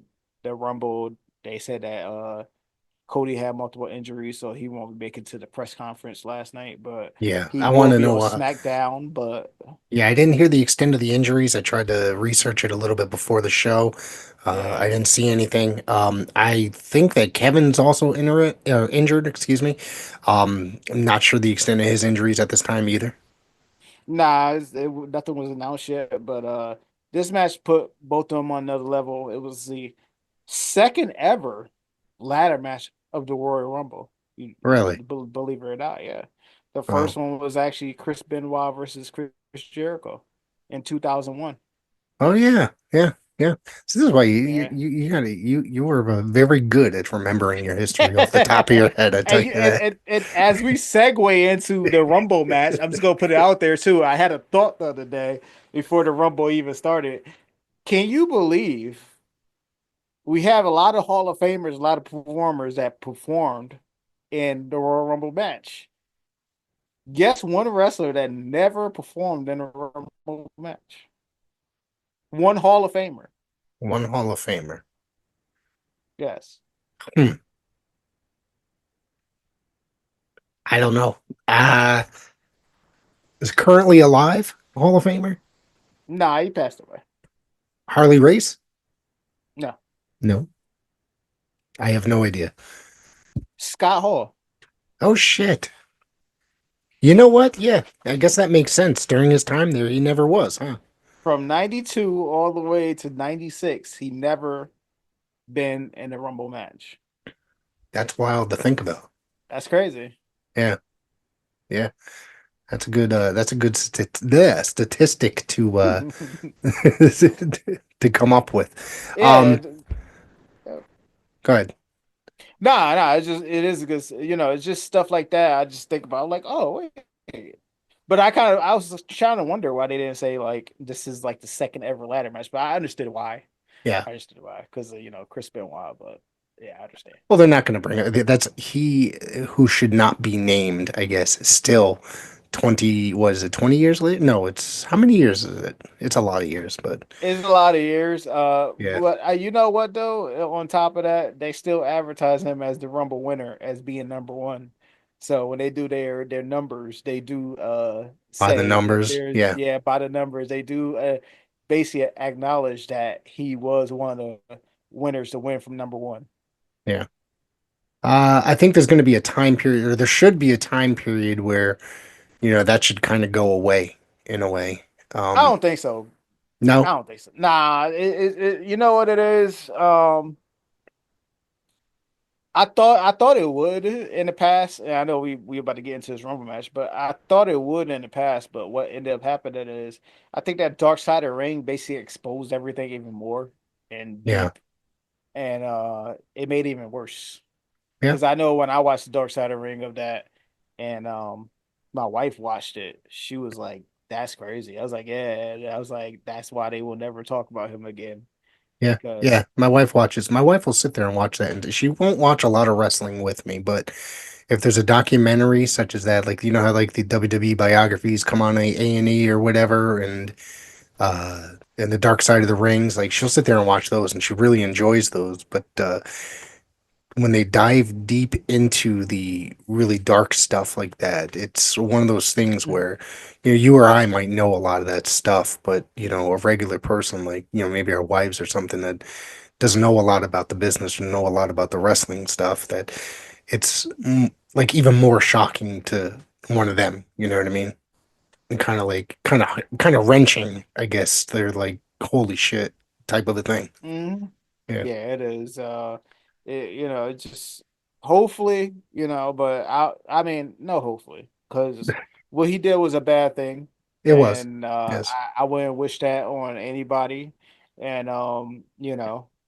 S3: Rumble, they said that Cody had multiple injuries, so he won't be making to the press conference last night, but
S2: Yeah.
S3: he
S2: I want
S3: will
S2: to
S3: be on
S2: know.
S3: SmackDown. But
S2: Yeah, I didn't hear the extent of the injuries. I tried to research it a little bit before the show. I
S3: yeah,
S2: didn't see anything. I think that Kevin's also injured. Excuse me. I'm not sure the extent of his injuries at this time either.
S3: nah, nothing was announced yet. But this match put both of them on another level. It was the second ever ladder match of the Royal Rumble.
S2: Really?
S3: Believe it or not, yeah. The
S2: Wow.
S3: first one was actually Chris Benoit versus Chris Jericho in 2001.
S2: Oh yeah, yeah, yeah. So this is why
S3: Yeah.
S2: you were very good at remembering your history off the top of your head. I tell
S3: And,
S2: you
S3: you,
S2: that.
S3: and as we segue into the Rumble match, I'm just gonna put it out there too. I had a thought the other day before the Rumble even started. Can you believe we have a lot of Hall of Famers, a lot of performers that performed in the Royal Rumble match? Guess one wrestler that never performed in a Rumble match. One Hall of Famer.
S2: One Hall of Famer.
S3: Yes.
S2: Hmm. I don't know. Uh is currently alive Hall of Famer?
S3: Nah, he passed away.
S2: Harley Race?
S3: No.
S2: No, I have no idea.
S3: Scott Hall.
S2: Oh shit. You know what? Yeah, I guess that makes sense. During his time there, he never was, huh?
S3: From 92 all the way to 96, he never been in a Rumble match.
S2: That's wild to think about.
S3: That's crazy.
S2: Yeah, yeah. That's a good statistic to come up with.
S3: Yeah.
S2: Go ahead.
S3: Nah. It is because it's just stuff like that. I just think about like, oh wait. But I was trying to wonder why they didn't say like this is like the second ever ladder match. But I understood why.
S2: Yeah.
S3: I understood why because Chris Benoit. But yeah, I understand.
S2: Well, they're not going to bring it. That's he who should not be named, I guess. Still, 20, was it 20 years later? No, it's how many years is it? It's a lot of years, but
S3: It's a lot of years.
S2: yeah.
S3: But you know what though? On top of that, they still advertise him as the Rumble winner, as being number one. So when they do their numbers, they do
S2: By the
S3: say that
S2: numbers.
S3: there's
S2: Yeah.
S3: yeah by the numbers they do basically acknowledge that he was one of the winners to win from number one.
S2: Yeah. I think there's going to be a time period, or there should be a time period where, that should kind of go away in a way.
S3: I
S2: Um,
S3: don't think so. I
S2: no.
S3: don't think so. Nah, you know what it is. I thought it would in the past, and I know we about to get into this Rumble match, but I thought it would in the past. But what ended up happening is I think that Dark Side of the Ring basically exposed everything even more and
S2: Yeah.
S3: deep, and it made it even worse.
S2: Yeah.
S3: Because I know when I watched the Dark Side of the Ring of that, and my wife watched it, she was like, "That's crazy." I was like, "Yeah." I was like, "That's why they will never talk about him again."
S2: Yeah. Yeah.
S3: Because
S2: My wife watches. My wife will sit there and watch that, and she won't watch a lot of wrestling with me, but if there's a documentary such as that, like how like the WWE biographies come on A&E or whatever, and the Dark Side of the Rings, like she'll sit there and watch those, and she really enjoys those. But when they dive deep into the really dark stuff like that, it's one of those things where you or I might know a lot of that stuff, but a regular person like maybe our wives or something that doesn't know a lot about the business or know a lot about the wrestling stuff, that it's like even more shocking to one of them. You know what I mean? And kind of wrenching, I guess. They're like, holy shit, type of a thing.
S3: Mhm.
S2: Yeah.
S3: Yeah, it is. It just hopefully, but I mean, no, hopefully, because what he did was a bad thing,
S2: It was.
S3: and
S2: Yes.
S3: I wouldn't wish that on anybody, and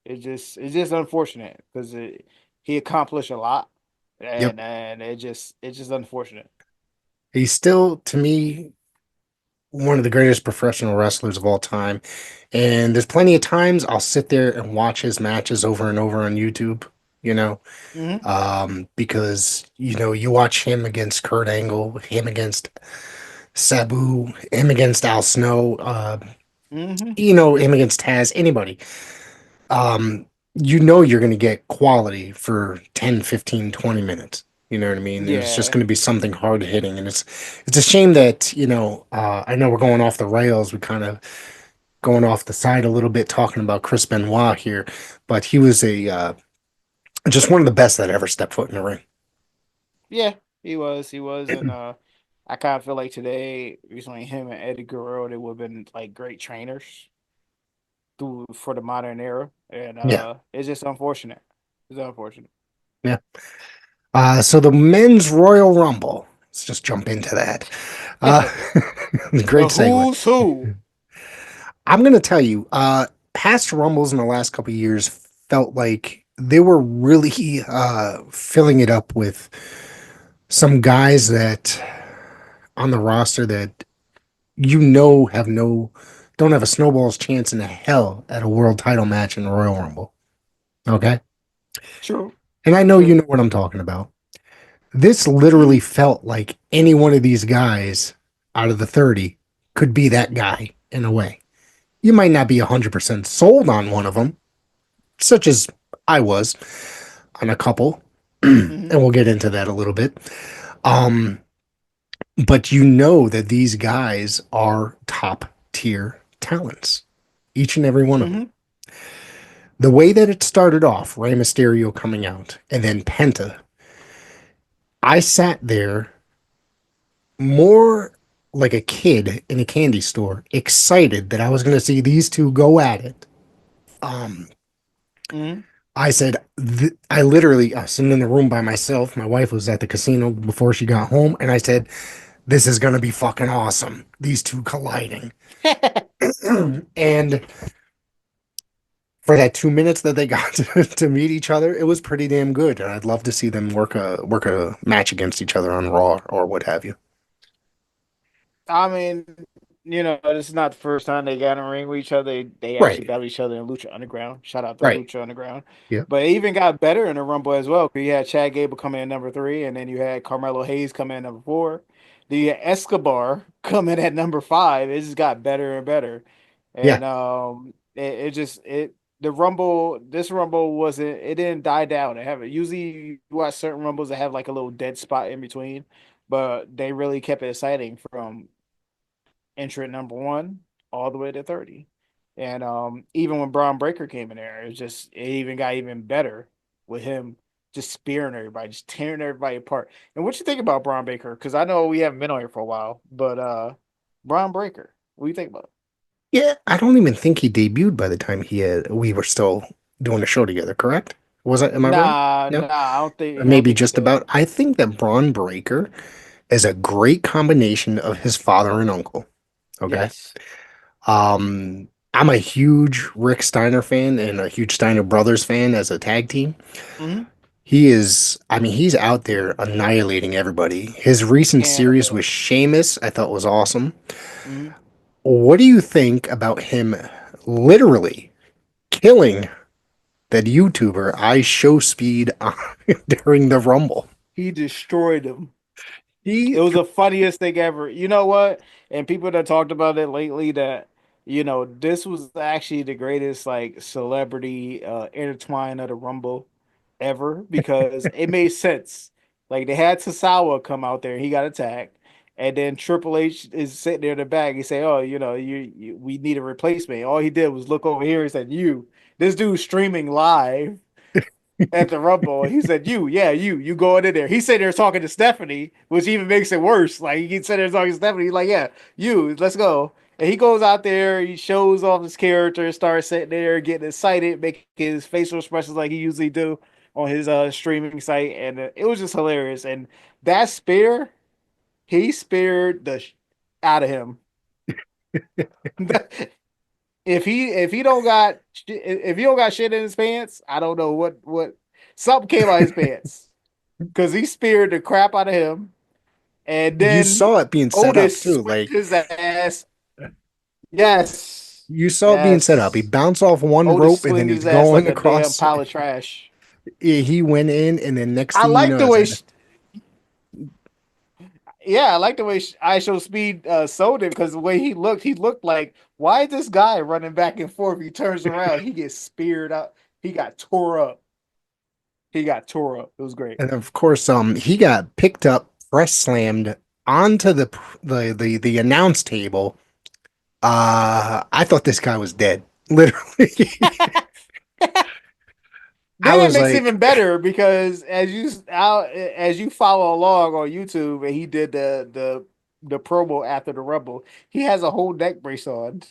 S3: it's just unfortunate because he accomplished a lot,
S2: Yep.
S3: and it's just unfortunate.
S2: He's still, to me, one of the greatest professional wrestlers of all time. And there's plenty of times I'll sit there and watch his matches over and over on YouTube, you know,
S3: Mm-hmm.
S2: because, you watch him against Kurt Angle, him against Sabu, him against Al Snow,
S3: Mm-hmm.
S2: him against Taz, anybody. Um, you're going to get quality for 10, 15, 20 minutes. You know what I mean? And it's just
S3: Yeah.
S2: going to be something hard hitting. And it's a shame that, I know we're going off the rails. We kind of going off the side a little bit talking about Chris Benoit here, but he was just one of the best that ever stepped foot in the ring.
S3: Yeah, he was, and I kind of feel like today, recently, him and Eddie Guerrero, they would have been like great trainers for the modern era, and
S2: Yeah,
S3: it's just unfortunate. It's unfortunate.
S2: yeah. So the men's Royal Rumble. Let's just jump into that. Uh,
S3: The
S2: great segue.
S3: who's who.
S2: I'm gonna tell you, past Rumbles in the last couple of years felt like they were really filling it up with some guys that on the roster that have no don't have a snowball's chance in hell at a world title match in the Royal Rumble. Okay?
S3: True.
S2: And I know you
S3: True.
S2: know what I'm talking about. This literally felt like any one of these guys out of the 30 could be that guy in a way. You might not be 100% sold on one of them, such as I was on a couple, and
S3: Mm-hmm.
S2: we'll get into that a little bit. Um, but you know that these guys are top tier talents, each and every one of them.
S3: Mm-hmm.
S2: The way that it started off, Rey Mysterio coming out, and then Penta, I sat there more like a kid in a candy store, excited that I was going to see these two go at it. Um,
S3: Mm-hmm.
S2: I said, I literally, I was sitting in the room by myself. My wife was at the casino before she got home, and I said, this is going to be fucking awesome. These two colliding. And for that 2 minutes that they got to meet each other, it was pretty damn good. And I'd love to see them work a match against each other on Raw or what have you.
S3: I mean, this is not the first time they got in a ring with each other. They actually
S2: Right.
S3: battled each other in Lucha Underground. Shout out to
S2: Right.
S3: Lucha Underground.
S2: Yeah.
S3: But it even got better in the Rumble as well. Because you had Chad Gable come in at number 3, and then you had Carmelo Hayes come in at number 4. Then you had Escobar come in at number 5. It just got better and better.
S2: Yeah.
S3: And it just the Rumble, this Rumble wasn't, it didn't die down. It have usually you watch certain Rumbles that have like a little dead spot in between, but they really kept it exciting from entrant number 1 all the way to 30. And even when Bron Breakker came in there, it even got even better with him just spearing everybody, just tearing everybody apart. And what you think about Bron Breakker? Because I know we haven't been on here for a while, but Bron Breakker, what do you think about it?
S2: Yeah. I don't even think he debuted by the time we were still doing a show together, correct? Am I wrong?
S3: Nah,
S2: No?
S3: nah,
S2: Or
S3: I don't
S2: maybe
S3: think he
S2: just
S3: did.
S2: about. I think that Braun Breaker is a great combination of his father and uncle. Okay.
S3: Yes.
S2: I'm a huge Rick Steiner fan and a huge Steiner Brothers fan as a tag team.
S3: Mm-hmm.
S2: He's out there annihilating everybody. His recent
S3: And
S2: series with Sheamus, I thought was awesome.
S3: mm-hmm.
S2: What do you think about him literally killing that YouTuber IShowSpeed during the Rumble?
S3: He destroyed him.
S2: He,
S3: It was the funniest thing ever. You know what? And people that talked about it lately that this was actually the greatest like celebrity intertwine of the Rumble ever because it made sense. Like they had Tasawa come out there, he got attacked, and then Triple H is sitting there in the back. He say, "Oh, we need a replacement." All he did was look over here and said, "You." This dude's streaming live at the Rumble. He said, you going in there. He said they're talking to Stephanie, which even makes it worse. Like he said they're talking to Stephanie. He's like, yeah, let's go. And he goes out there, he shows off his character, starts sitting there, getting excited, making his facial expressions like he usually do on his streaming site. And it was just hilarious. And that spear, he speared out of him. If he don't got shit in his pants, I don't know what something came out of his pants because he speared the crap out of him, And
S2: You
S3: then
S2: saw it being set up
S3: Otis
S2: too.
S3: switched
S2: Like
S3: his ass. Yes.
S2: you saw it being set up. He
S3: Yes.
S2: bounced off one
S3: Otis
S2: rope and then
S3: swinged
S2: he's
S3: his ass like
S2: going
S3: a damn
S2: across.
S3: pile of trash.
S2: He went in, and then next
S3: I
S2: thing you
S3: like
S2: know,
S3: the
S2: it's
S3: way
S2: like,
S3: I like the way IShowSpeed sold it because the way he looked like, why is this guy running back and forth? He turns around, he gets speared out. He got tore up. It was great.
S2: and of course, he got picked up, press slammed onto the announce table. I thought this guy was dead. Literally, I
S3: Then it
S2: was
S3: makes it
S2: like,
S3: even better because as you follow along on YouTube, and he did the promo after the Rumble, he has a whole neck brace on,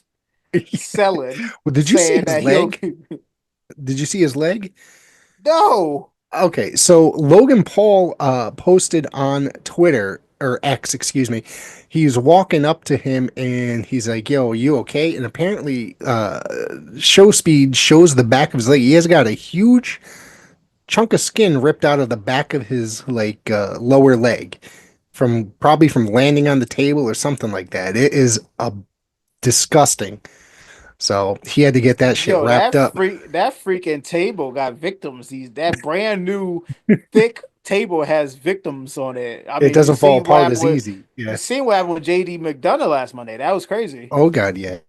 S3: selling,
S2: well, did you see
S3: saying
S2: his
S3: that he'll
S2: leg? Did you see his leg?
S3: no.
S2: Okay, so Logan Paul posted on Twitter or X, excuse me. He's walking up to him and he's like, "Yo, you okay?" And apparently, ShowSpeed shows the back of his leg. He has got a huge chunk of skin ripped out of the back of his like lower leg from probably from landing on the table or something like that. It is a disgusting. So he had to get that shit
S3: Yo,
S2: wrapped up.
S3: that freaking table got victims. That brand new thick table has victims on it. I
S2: It
S3: mean,
S2: doesn't fall apart as easy.
S3: you
S2: Yeah.
S3: seen what happened with JD McDonough last Monday. That was crazy.
S2: Oh God, yeah.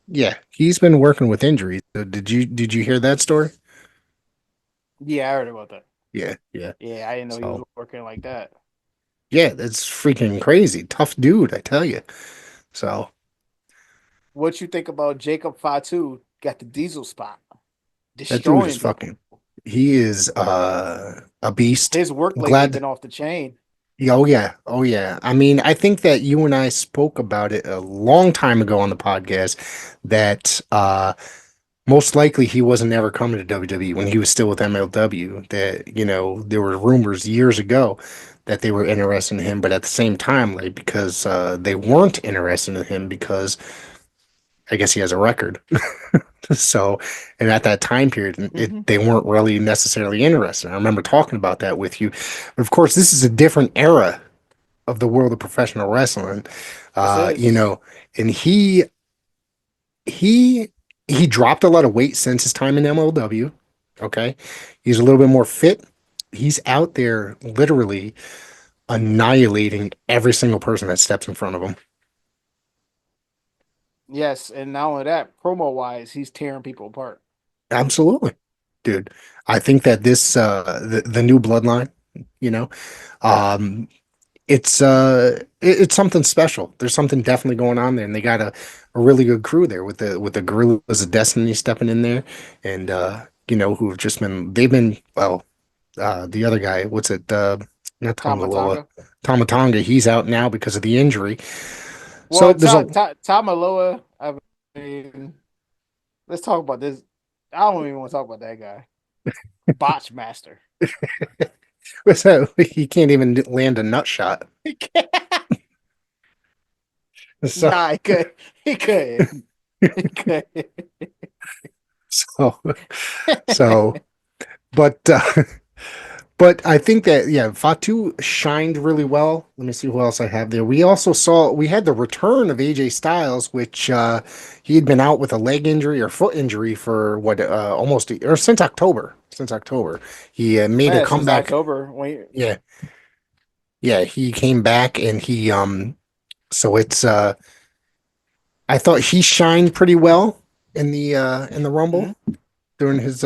S2: Yeah, he's been working with injuries. So did you hear that story?
S3: Yeah, I heard about that.
S2: Yeah, yeah.
S3: Yeah, I didn't know he was
S2: So
S3: working like that.
S2: yeah, that's freaking crazy. Tough dude, I tell you. So
S3: What you think about Jacob Fatu? Got the diesel spot,
S2: that dude is
S3: destroying
S2: fucking.
S3: people.
S2: He is a beast.
S3: His work
S2: I'm
S3: lately
S2: glad.
S3: been off the chain.
S2: Yeah, oh yeah, oh yeah. I mean, I think that you and I spoke about it a long time ago on the podcast that most likely he wasn't ever coming to WWE when he was still with MLW. That there were rumors years ago that they were interested in him, but at the same time, like because they weren't interested in him because I guess he has a record. So, and at that time period,
S3: Mm-hmm.
S2: they weren't really necessarily interested. I remember talking about that with you. But of course, this is a different era of the world of professional wrestling.
S3: This
S2: Uh, you
S3: is.
S2: know, and he he dropped a lot of weight since his time in MLW. Okay. He's a little bit more fit. He's out there literally annihilating every single person that steps in front of him.
S3: Yes, and not only that, promo wise, he's tearing people apart.
S2: Absolutely. Dude. I think that this the new bloodline, you know, um it's something special. There's something definitely going on there, and they got a really good crew there with the Gorillas of Destiny stepping in there, and who have just they've been well. The other guy, what's it? Not Tongaloa,
S3: Tamatanga.
S2: Tomatonga. He's out now because of the injury. So
S3: Well,
S2: there's a
S3: Tamaloa, I mean, let's talk about this. I don't even want to talk about that guy. Botch master.
S2: what's that? He can't even land a nut shot. So
S3: Nah, he could. He could. He could.
S2: so so, but But I think that Fatu shined really well. Let me see who else I have there. We had the return of AJ Styles, which he had been out with a leg injury or foot injury for what almost or since October. Since October, he made a
S3: Yeah, since
S2: comeback.
S3: October. When
S2: Yeah, yeah, he came back and he So it's I thought he shined pretty well in the Rumble during his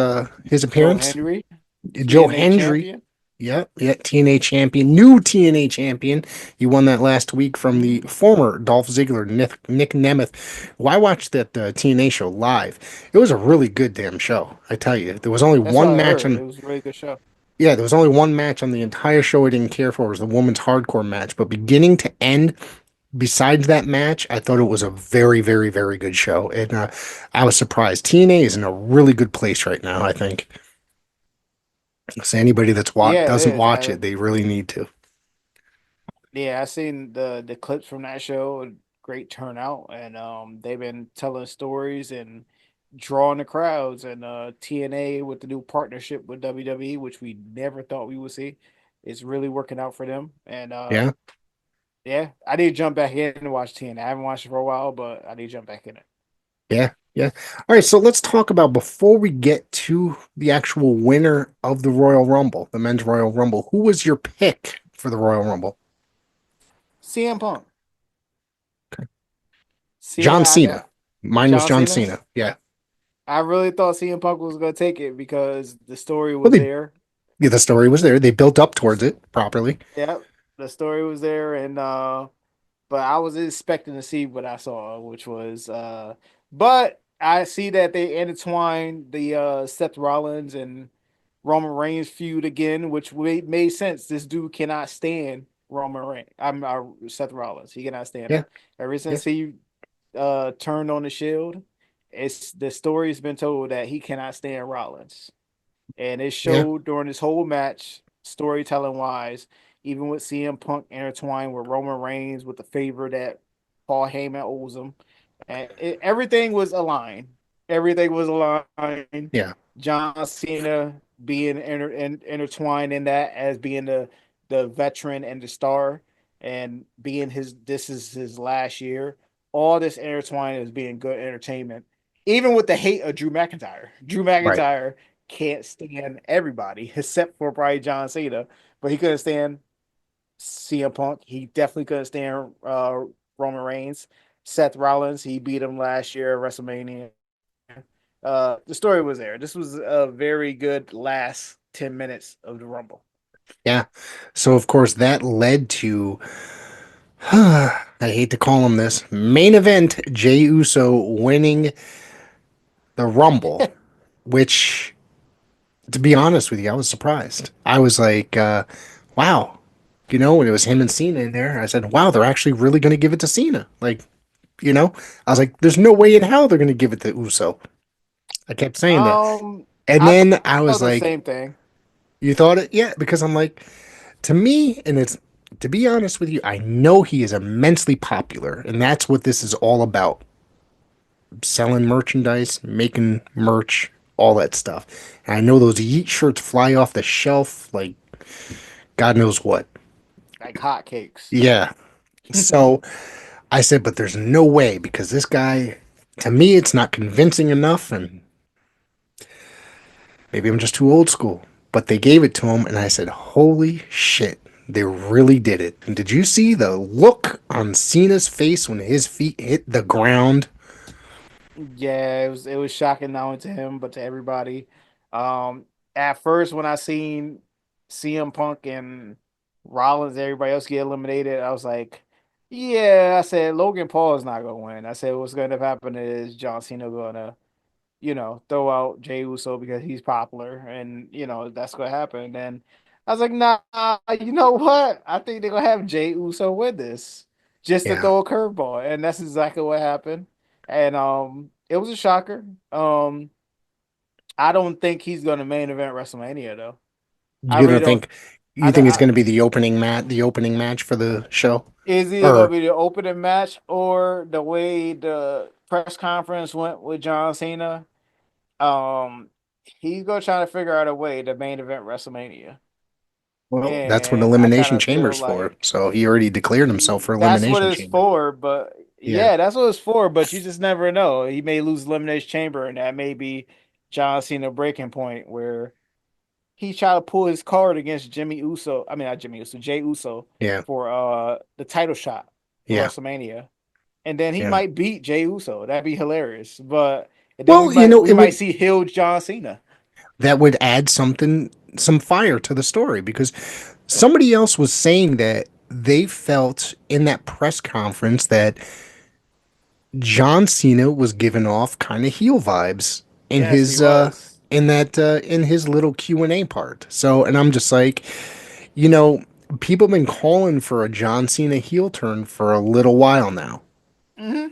S3: Joe
S2: appearance.
S3: Henry,
S2: Joe
S3: TNA
S2: Hendry.
S3: champion.
S2: Yeah, TNA champion, new TNA champion. He won that last week from the former Dolph Ziggler, Nick Nemeth. Well, I watched that TNA show live. It was a really good damn show, I tell you. There was only
S3: That's what
S2: one
S3: I
S2: match
S3: heard.
S2: on.
S3: It was a really good show.
S2: Yeah, there was only one match on the entire show I didn't care for. It was the women's hardcore match, but beginning to end, besides that match, I thought it was a very, very, very good show, and I was surprised. TNA is in a really good place right now, I think. So anybody that's
S3: Yeah, it
S2: doesn't
S3: is.
S2: watch it, they really need to.
S3: Yeah, I seen the clips from that show. Great turnout, and they've been telling stories and drawing the crowds. And TNA with the new partnership with WWE, which we never thought we would see, it's really working out for them. And
S2: Yeah.
S3: yeah, I need to jump back in and watch TNA. I haven't watched it for a while, but I need to jump back in it.
S2: Yeah. Yeah. All right. So let's talk about before we get to the actual winner of the Royal Rumble, the men's Royal Rumble. Who was your pick for the Royal Rumble?
S3: CM Punk.
S2: John
S3: CM,
S2: Cena. Mine was
S3: John
S2: John
S3: Cena.
S2: Cena. Yeah.
S3: I really thought CM Punk was going to take it because the story
S2: Well,
S3: was there.
S2: yeah, the story was there. They built up towards it properly.
S3: Yep, the story was there, and but I was expecting to see what I saw, which was but I see that they intertwined the Seth Rollins and Roman Reigns feud again, which made sense. This dude cannot stand Roman Reigns. Seth Rollins. He cannot stand him.
S2: Yeah.
S3: Ever
S2: Yeah.
S3: since he turned on the Shield, it's the story's been told that he cannot stand Rollins. And it
S2: Yeah.
S3: showed during this whole match, storytelling wise, even with CM Punk intertwined with Roman Reigns with the favor that Paul Heyman owes him. And everything was aligned. Everything was aligned.
S2: Yeah.
S3: John Cena being intertwined in that as being the veteran and the star and being this is his last year. All this intertwined as being good entertainment. Even with the hate of Drew McIntyre. Drew
S2: Right.
S3: McIntyre can't stand everybody except for probably John Cena, but he couldn't stand CM Punk. He definitely couldn't stand Roman Reigns. Seth Rollins, he beat him last year at WrestleMania. The story was there. This was a very good last 10 minutes of the Rumble.
S2: Yeah. So of course that led to I hate to call him this main event, Jey Uso winning the Rumble, which to be honest with you, I was surprised. I was like, wow. When it was him and Cena in there, I said, wow, they're actually really going to give it to Cena. Like, I was like, there's no way in hell they're going to give it to Uso. I kept saying that.
S3: Um,
S2: And
S3: I
S2: then I
S3: thought
S2: was
S3: the
S2: like,
S3: same thing.
S2: you thought it? Yeah, because I'm like, to me, and it's, to be honest with you, I know he is immensely popular, and that's what this is all about. Selling merchandise, making merch, all that stuff. And I know those Yeet shirts fly off the shelf like God knows what.
S3: Like hotcakes.
S2: Yeah. So I said, but there's no way because this guy, to me, it's not convincing enough, and maybe I'm just too old school. But they gave it to him, and I said, holy shit, they really did it. And did you see the look on Cena's face when his feet hit the ground?
S3: Yeah, it was shocking not only to him but to everybody. At first when I seen CM Punk and Rollins, everybody else get eliminated, I was like, yeah, I said Logan Paul is not gonna win. I said what's gonna happen is John Cena gonna, throw out Jey Uso because he's popular and that's gonna happen. And I was like, nah, you know what? I think they're gonna have Jey Uso win this just to
S2: Yeah.
S3: throw a curveball. And that's exactly what happened. And it was a shocker. I don't think he's gonna main event WrestleMania though. I
S2: You
S3: really
S2: don't
S3: don't.
S2: think
S3: I,
S2: you think it's
S3: I
S2: going to be the opening match for the show?
S3: is either gonna
S2: Or
S3: be the opening match or the way the press conference went with John Cena. Um, he's gonna try to figure out a way to main event WrestleMania,
S2: well, that's what
S3: and I kind
S2: Elimination
S3: of feel
S2: Chamber's for.
S3: like
S2: So he already declared himself for
S3: that's what
S2: Elimination
S3: it's
S2: Chamber.
S3: for. But
S2: Yeah.
S3: yeah, that's what it's for. But you just never know. He may lose Elimination Chamber, and that may be John Cena breaking point where he tried to pull his card against Jimmy Uso. I mean, not Jimmy Uso, Jay Uso
S2: Yeah.
S3: for the title shot for
S2: Yeah.
S3: WrestleMania, and then he
S2: Yeah.
S3: might beat Jay Uso. That'd be hilarious. But and then we
S2: Well,
S3: might we
S2: it
S3: might
S2: would
S3: see heel John Cena.
S2: that would add some fire to the story because somebody else was saying that they felt in that press conference that John Cena was giving off kind of heel vibes in
S3: Yes, he
S2: his
S3: was.
S2: in his little Q&A part. So, and I'm just like, you know, people have been calling for a John Cena heel turn for a little while now.
S3: Hmm.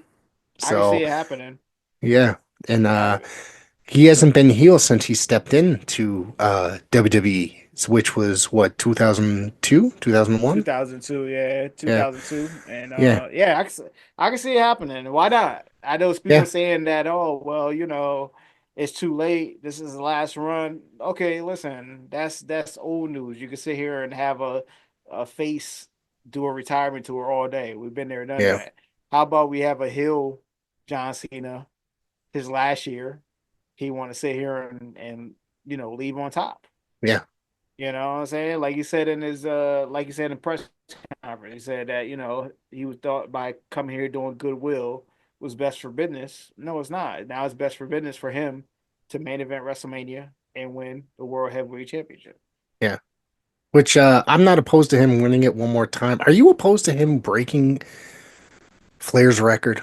S3: I can see
S2: So,
S3: it happening.
S2: yeah. And
S3: I
S2: he hasn't been heel since he stepped into WWE, which was what, 2002, 2001?
S3: 2002, yeah,
S2: Yeah,
S3: 2002, and
S2: yeah,
S3: yeah, I can see it happening. Why not? I know people
S2: yeah,
S3: saying that, oh, well, it's too late. This is the last run. Okay, listen, that's old news. You can sit here and have a face do a retirement tour all day. We've been there, done
S2: yeah,
S3: that. How about we have a heel John Cena his last year? He want to sit here and leave on top.
S2: yeah.
S3: You know what I'm saying? Like you said in his like you said in press conference, he said that, he was thought by coming here doing goodwill was best for business. No, it's not. Now it's best for business for him to main event WrestleMania and win the World Heavyweight Championship.
S2: Yeah. Which I'm not opposed to him winning it one more time. Are you opposed to him breaking Flair's record?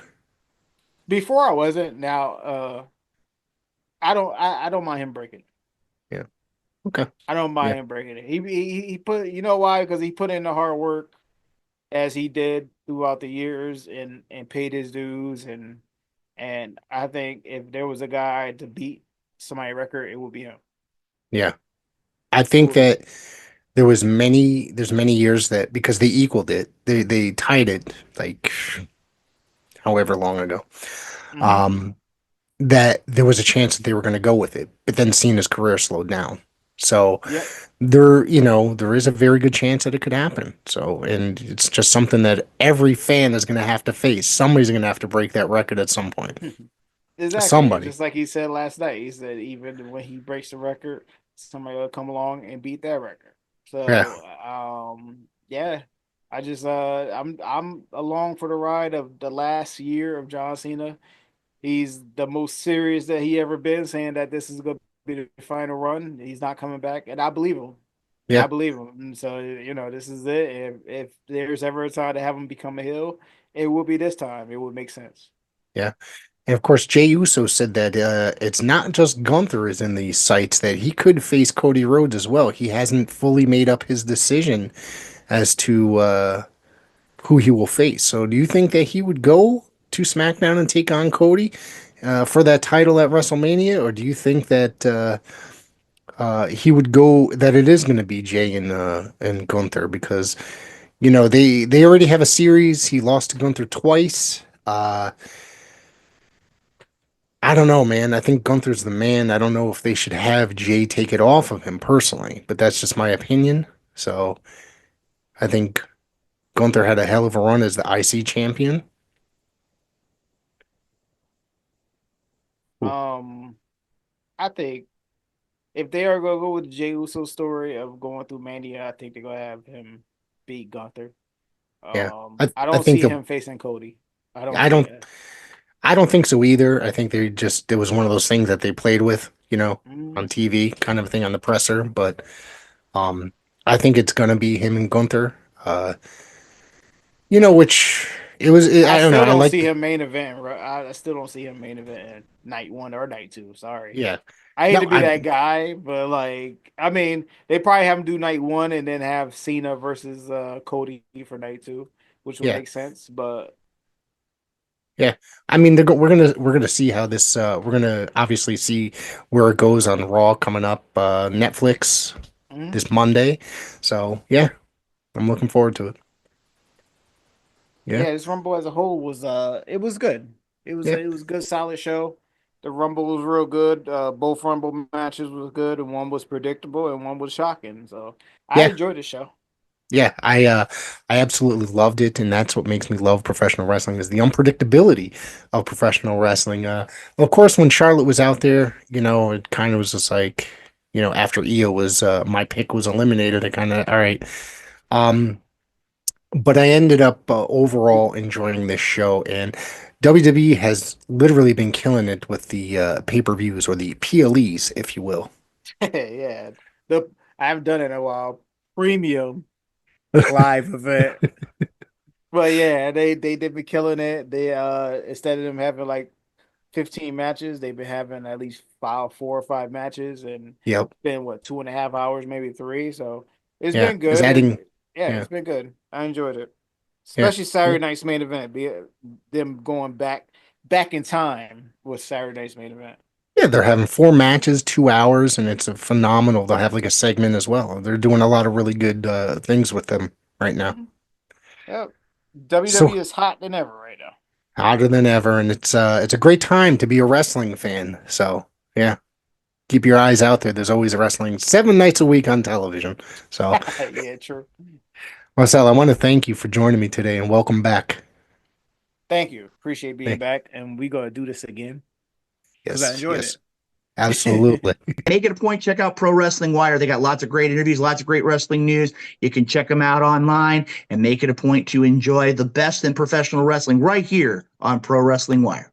S3: Before I wasn't. Now I don't mind him breaking it.
S2: Yeah. Okay.
S3: I don't
S2: Yeah.
S3: mind him breaking it. He put, you know why? Because he put in the hard work as he did throughout the years and paid his dues, and I think if there was a guy to beat somebody's record, it would be him.
S2: Yeah. I
S3: It
S2: think
S3: would be.
S2: that there's many years that because they equaled it, they tied it like however long ago.
S3: Mm-hmm.
S2: Um, that there was a chance that they were going to go with it, but then Cena's career slowed down. So
S3: Yep.
S2: there is a very good chance that it could happen. So, and it's just something that every fan is going to have to face. Somebody's going to have to break that record at some point.
S3: Exactly.
S2: Somebody.
S3: Just like he said last night. He said even when he breaks the record, somebody will come along and beat that record.
S2: Yeah.
S3: So, yeah. I just I'm along for the ride of the last year of John Cena. He's the most serious that he ever been, saying that this is going to be the final run. He's not coming back, and I believe him. I
S2: Yeah.
S3: believe him. And so, this is it. If there's ever a time to have him become a heel, it will be this time. It would make sense.
S2: Yeah. And of course, Jey Uso said that it's not just Gunther is in these sights, that he could face Cody Rhodes as well. He hasn't fully made up his decision as to who he will face. So do you think that he would go to SmackDown and take on Cody for that title at WrestleMania? Or do you think that he would go, that it is going to be Jay and Gunther? Because, they already have a series. He lost to Gunther twice. I don't know, man. I think Gunther's the man. I don't know if they should have Jay take it off of him personally, but that's just my opinion. So I think Gunther had a hell of a run as the IC champion. Ooh,
S3: Um, I think if they are going to go with the Jey Uso story of going through Mania, I think they're going to have him beat Gunther.
S2: yeah, I
S3: I
S2: I
S3: don't
S2: think
S3: see
S2: the
S3: him facing Cody. I don't
S2: I
S3: see
S2: don't
S3: it.
S2: I don't think so either. I think it was one of those things that they played with,
S3: Mm,
S2: on TV, kind of a thing on the presser. But um, I think it's gonna be him and Gunther. Which
S3: I
S2: I don't know.
S3: still
S2: I
S3: don't see
S2: like,
S3: him main event. I still don't see him main event night one or night two. Sorry.
S2: yeah.
S3: I hate
S2: No,
S3: to be that guy, but like, I mean, they probably have him do night one and then have Cena versus Cody for night two, which would
S2: yeah,
S3: make sense. But
S2: yeah. I mean, we're gonna see how this. We're gonna obviously see where it goes on Raw coming up, Netflix
S3: mm,
S2: this Monday. So yeah, I'm looking forward to it. Yeah,
S3: yeah, this Rumble as a whole was it was good.
S2: yeah,
S3: It was a good, solid show. The Rumble was real good. Both Rumble matches was good, and one was predictable and one was shocking. So I
S2: yeah.
S3: enjoyed the show.
S2: Yeah, I absolutely loved it, and that's what makes me love professional wrestling is the unpredictability of professional wrestling. Of course, when Charlotte was out there, it kind of was just like, after Io was my pick was eliminated, I kind of all right. Um, but I ended up overall enjoying this show, and WWE has literally been killing it with the pay-per-views or the PLEs, if you will.
S3: Yeah, the I haven't done it in a while. Premium live event. But yeah, they've been killing it. They instead of them having like 15 matches, they've been having at least 4 or 5 matches, and
S2: Yep.
S3: it's been what 2.5 hours, maybe three. So it's
S2: Yeah.
S3: been
S2: Is
S3: good.
S2: adding.
S3: Yeah,
S2: Yeah.
S3: it's been good. I enjoyed it,
S2: Yeah.
S3: especially Saturday night's main event. Them going back in time with Saturday night's main event.
S2: Yeah, they're having 4 matches, 2 hours, and it's a phenomenal. They'll have like a segment as well. They're doing a lot of really good things with them right now.
S3: Yep. WWE
S2: So
S3: is hot than ever right now.
S2: hotter than ever, and it's a great time to be a wrestling fan. So yeah, keep your eyes out there. There's always wrestling 7 nights a week on television. So
S3: Yeah, true.
S2: Marcel, I want to thank you for joining me today and welcome back.
S3: Thank you. Appreciate being
S2: Thank-
S3: back, and we're gonna do this again because I
S2: Yes,
S3: enjoyed
S2: yes,
S3: it.
S2: absolutely.
S1: Make it a point. Check out Pro Wrestling Wire. They got lots of great interviews, lots of great wrestling news. You can check them out online and make it a point to enjoy the best in professional wrestling right here on Pro Wrestling Wire.